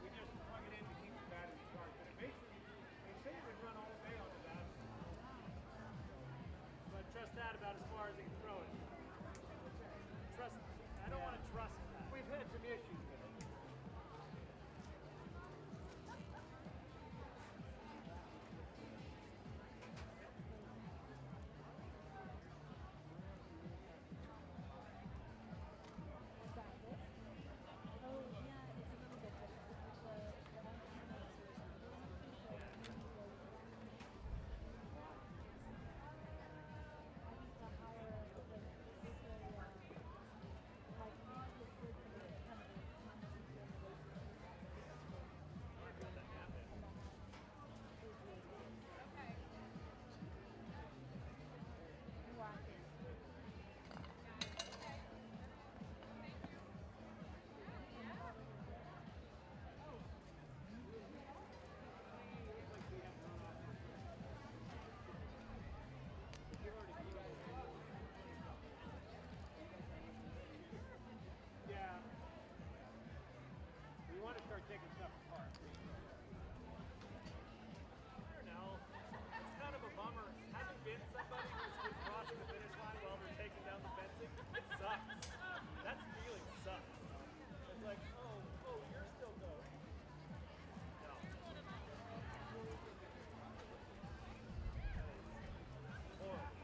We just plug it in to keep the battery charged. But basically, they say it would run all day on the battery. So I trust that about as far as I can throw it. Trust. I don't want to trust that. We've had some issues with it. Yeah. We want to start taking stuff apart. I don't know. It's kind of a bummer. Hasn't been somebody who's crossing the finish line while they're taking down the fencing. It sucks. That feeling sucks. It's like, oh, you're still going. No. Horrible.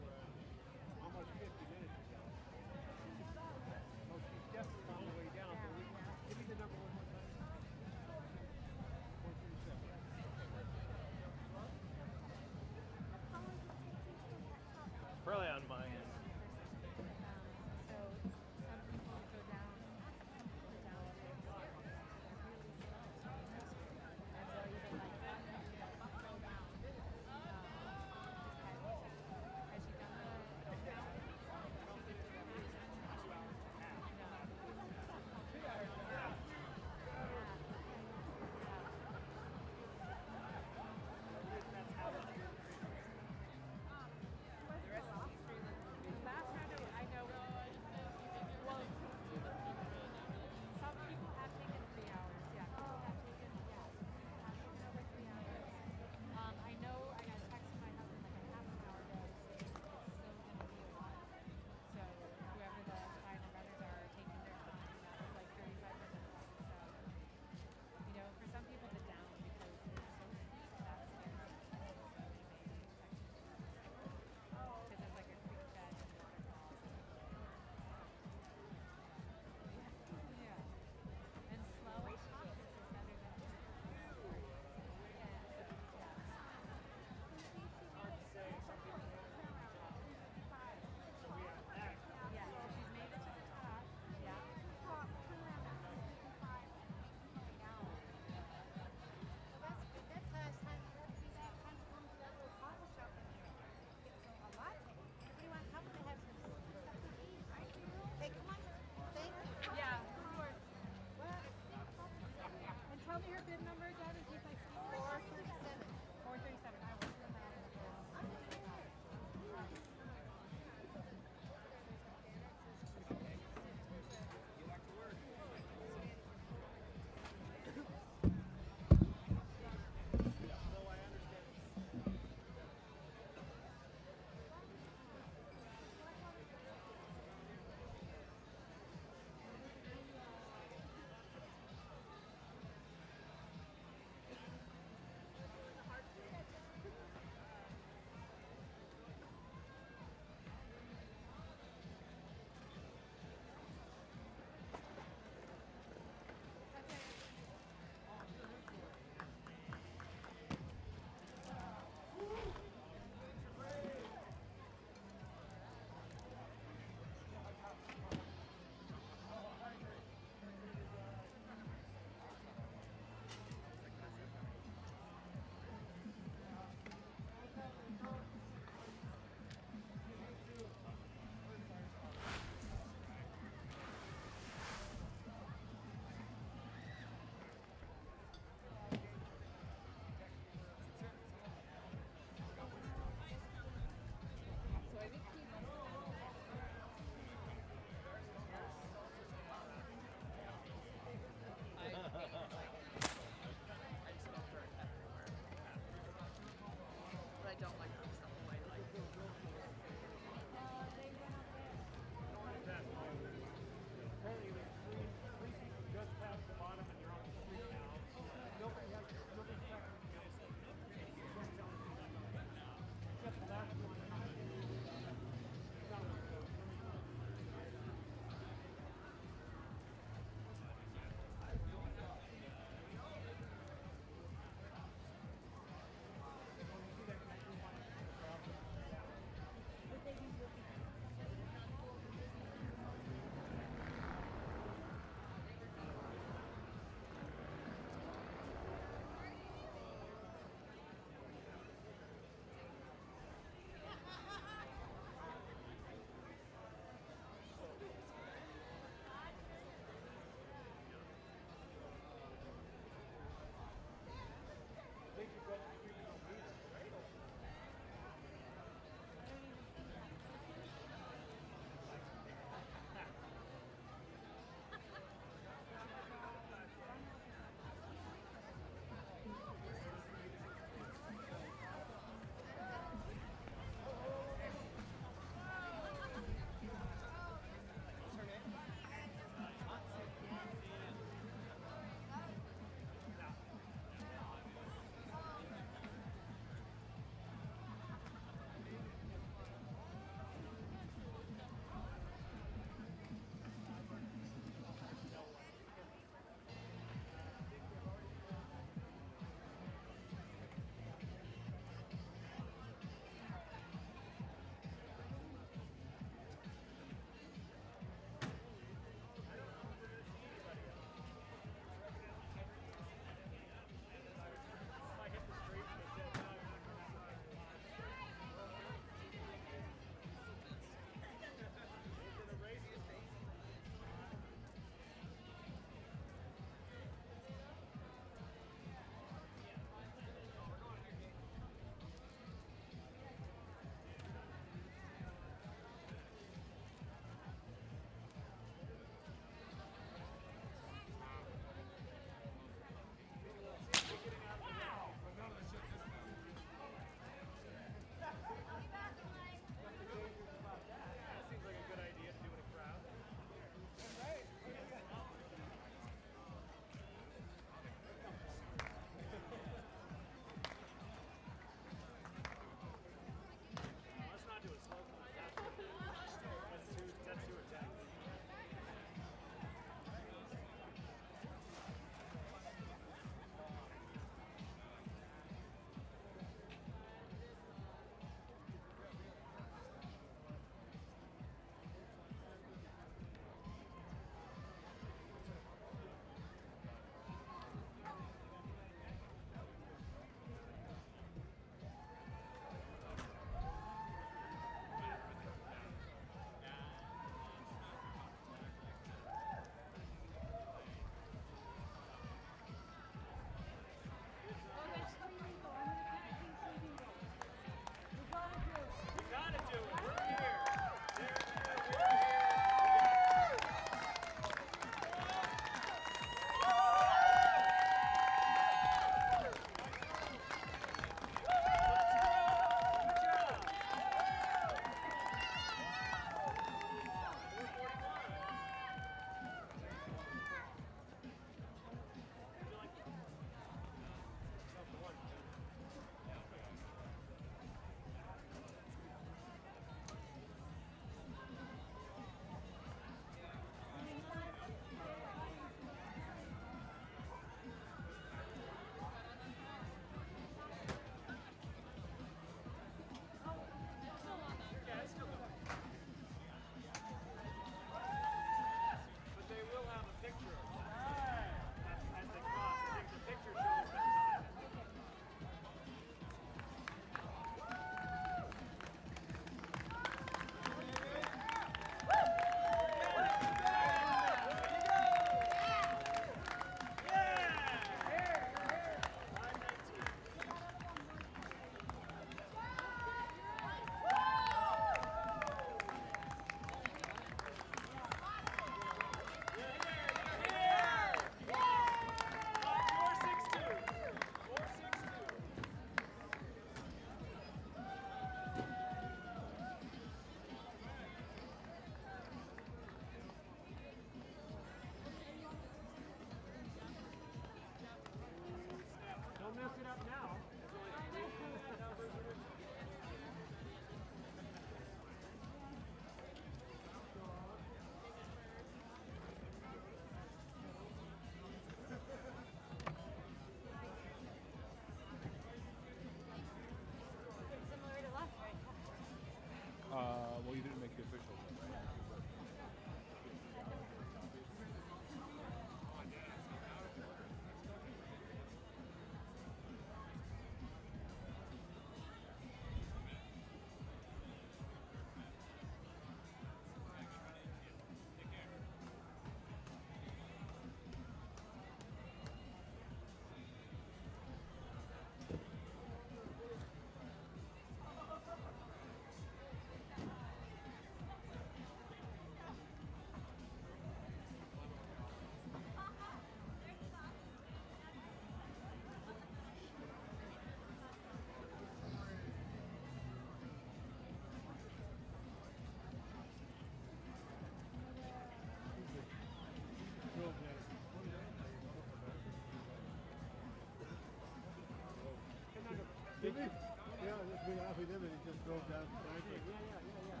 down the driveway. Yeah.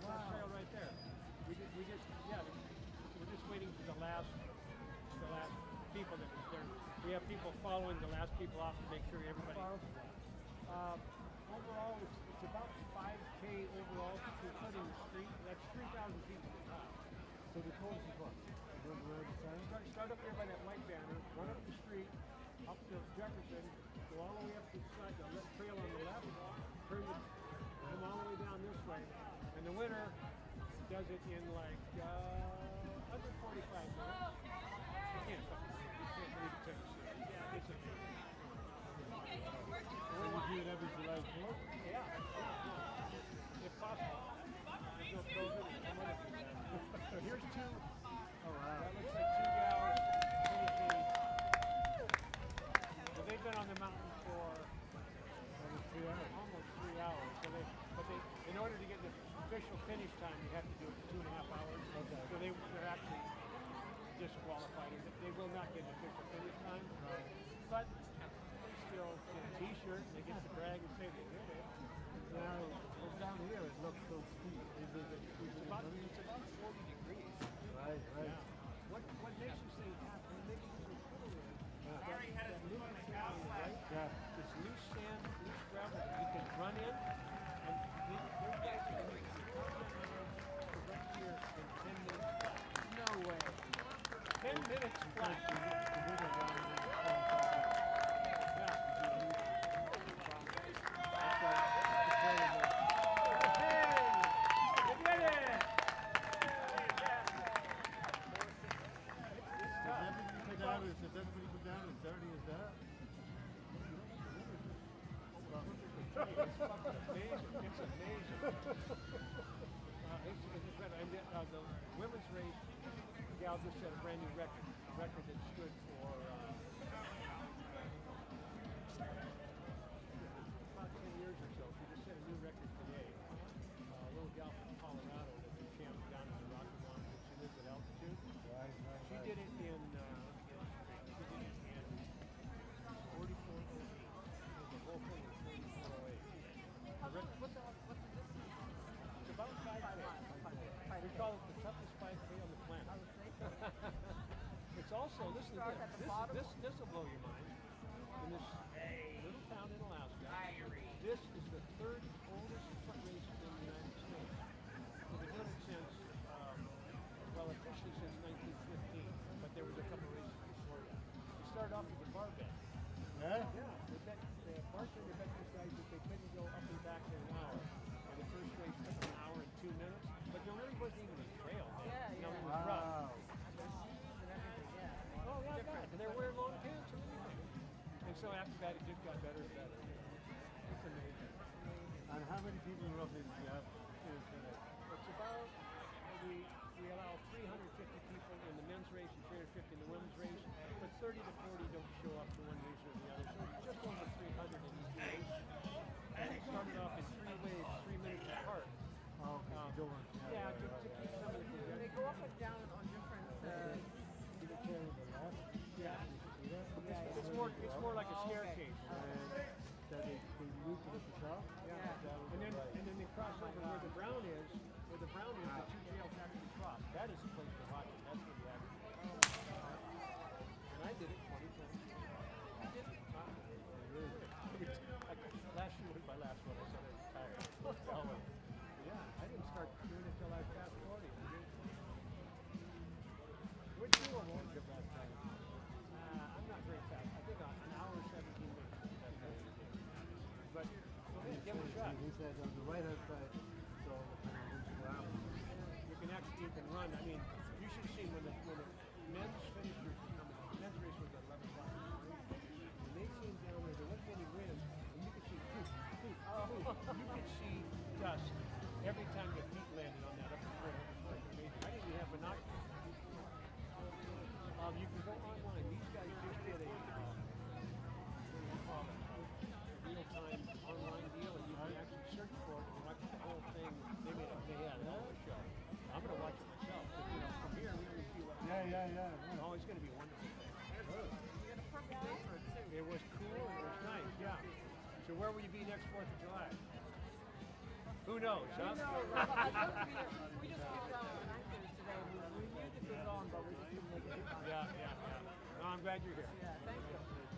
That trail right there. We're just waiting for the last people that was there. We have people following the last people off to make sure everybody. Overall, it's about 5K overall, including the street. That's 3,000 people. So the course is what? Run around the side? Start up here by that white banner, run up the street, up to Jefferson, go all the way up to the side, the left trail on the left, come all the way down this way. And the winner does it in like under 45 minutes. You can't believe it takes it's amazing. Will you do it every July 4th? Yeah. If possible. There's no COVID. So here's two. Oh, wow. That looks like two gals, 20 feet. So they've been on the mountain for almost 3 hours. Almost 3 hours. But in order to get the official finish time, you have to do it in 2.5 hours. Okay. So they're actually disqualified. They will not get an official finish time. But they still get a T-shirt. They get to brag and say they did it. Now, from down here, it looks so steep. It's about 40 degrees. Right. Yeah. What makes you say that? What makes you so cool is that new sand, right? Yeah. This loose sand, loose gravel that you can run in, and those guys can make right here in 10 minutes flat. No way. 10 minutes flat. Does everybody go down as dirty as that? It's fucking amazing. It's amazing. The women's race, gal just set a brand new record that stood for about 10 years or so. She just set a new record today. A little gal from Colorado that was champ down in the Rocky Mountains. She lives at altitude. She did it in 4408. The whole thing is 4408. What's the distance? It's about 5K. We call it the toughest 5K on the planet. It's also, listen to this. This will blow your mind. In this little town in Alaska, this is the third oldest foot race in the United States. So they've done it since, well, officially since 1915, but there was a couple races before that. It started off with a bar bet. Yeah? Yeah. The bartender bet these guys that they couldn't go up and back in an hour. And the first race took an hour and 2 minutes. But there really wasn't even a trail. It was rough. Oh, yeah, God. And they were wearing long pants and everything. And so after that, it just got better and better. It's amazing. And how many people roughly do you have here today? It's about, we allow 350 people in the men's race and 350 in the women's race, but 30 to 40 don't show up for one reason or the other. So it's just over 300 in each race. And it started off in 3 waves, 3 minutes apart. Oh, yeah, to keep some of the They go up and down on different. Yeah. It's more like a staircase. That they move to the top? Yeah. And then they cross over where the brown is. Where the brown is, the two trails actually cross. That is the place to watch it. That's where the action is. And I did it 20 times. You did it? Last year was my last one. I said I retired. Yeah, I didn't start doing it until I passed 40. Which you were more good last time? I'm not very fast. I think an hour and 17 minutes. That's what I did. But give it a shot. He said on the right hand side, so you can run. I mean, you should see when the men's finishers were coming. The men's race was at 11 o'clock in the morning. When they came down there wasn't any wind, and you could see poof. You could see dust every time your feet landed on that upper trail. It was freaking amazing. I didn't even have binoculars. You can go online. These guys just did a real-time online deal, and you can actually search for it and watch the whole thing. They had a hell of a show. I'm going to watch it myself. But, from here, we can see what. Yeah. Oh, it's going to be wonderful. It was cool and it was nice. Yeah. So where will you be next 4th of July? Who knows, huh? We just skipped out on anchors today. We knew this was on, but we just didn't make it. Yeah. No, I'm glad you're here. Yeah, thank you.